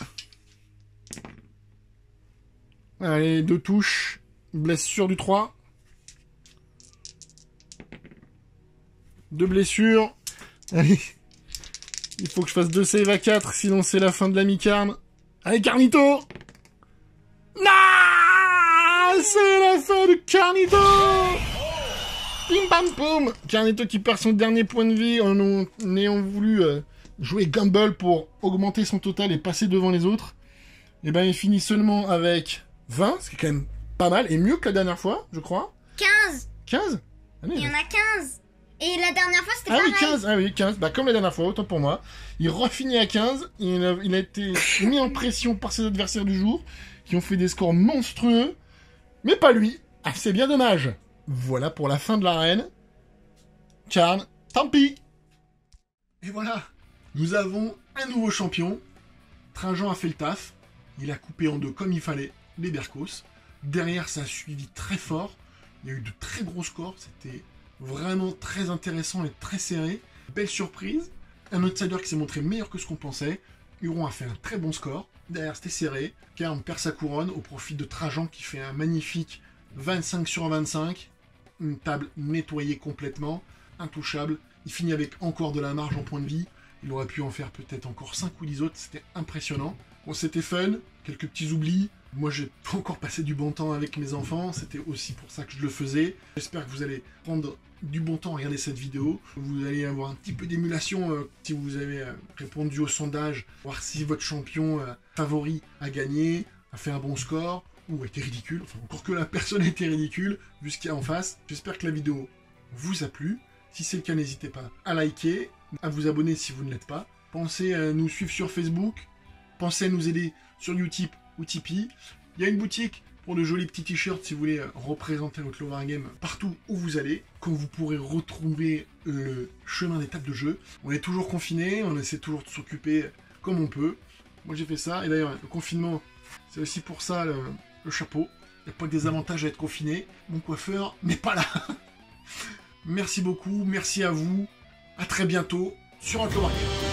Allez, 2 touches. Blesse sur du 3. 2 blessures. Allez. Il faut que je fasse 2 saves à 4, sinon c'est la fin de l'ami Karn. Allez, Carnito! Non! C'est la fin de Carnito! Pim pam poum! Carnito qui perd son dernier point de vie en ayant voulu jouer Gamble pour augmenter son total et passer devant les autres. Et ben il finit seulement avec 20, ce qui est quand même pas mal, et mieux que la dernière fois, je crois. 15. 15? Allez, Il y en a 15. Et la dernière fois, c'était ah pareil. oui, 15, ah oui, 15, bah comme la dernière fois, autant pour moi. Il refinit à 15, il a été mis en pression par ses adversaires du jour, qui ont fait des scores monstrueux, mais pas lui. Ah, c'est bien dommage. Voilà pour la fin de l'arène. Karn, tant pis. Et voilà, nous avons un nouveau champion. Trajan a fait le taf, il a coupé en 2 comme il fallait les Berkos. Derrière, ça a suivi très fort, il y a eu de très gros scores, c'était... vraiment très intéressant et très serré. Belle surprise. Un outsider qui s'est montré meilleur que ce qu'on pensait. Huron a fait un très bon score. Derrière, c'était serré. Karn perd sa couronne au profit de Trajan qui fait un magnifique 25 sur 25. Une table nettoyée complètement. Intouchable. Il finit avec encore de la marge en point de vie. Il aurait pu en faire peut-être encore 5 ou 10 autres. C'était impressionnant. Bon, c'était fun. Quelques petits oublis. Moi, j'ai pas encore passé du bon temps avec mes enfants. C'était aussi pour ça que je le faisais. J'espère que vous allez prendre du bon temps à regarder cette vidéo. Vous allez avoir un petit peu d'émulation si vous avez répondu au sondage, voir si votre champion favori a gagné, a fait un bon score, ou a été ridicule. Enfin, encore que la personne a été ridicule, vu ce qu'il y a en face. J'espère que la vidéo vous a plu. Si c'est le cas, n'hésitez pas à liker, à vous abonner si vous ne l'êtes pas. Pensez à nous suivre sur Facebook. Pensez à nous aider sur Utip ou Tipeee. Il y a une boutique pour de jolis petits t-shirts si vous voulez représenter votre Love Game partout où vous allez, quand vous pourrez retrouver le chemin des tables de jeu. On est toujours confinés, on essaie toujours de s'occuper comme on peut. Moi j'ai fait ça, et d'ailleurs le confinement, c'est aussi pour ça le chapeau. Il n'y a pas que des avantages à être confiné. Mon coiffeur n'est pas là. Merci beaucoup, merci à vous. À très bientôt sur un Love Game.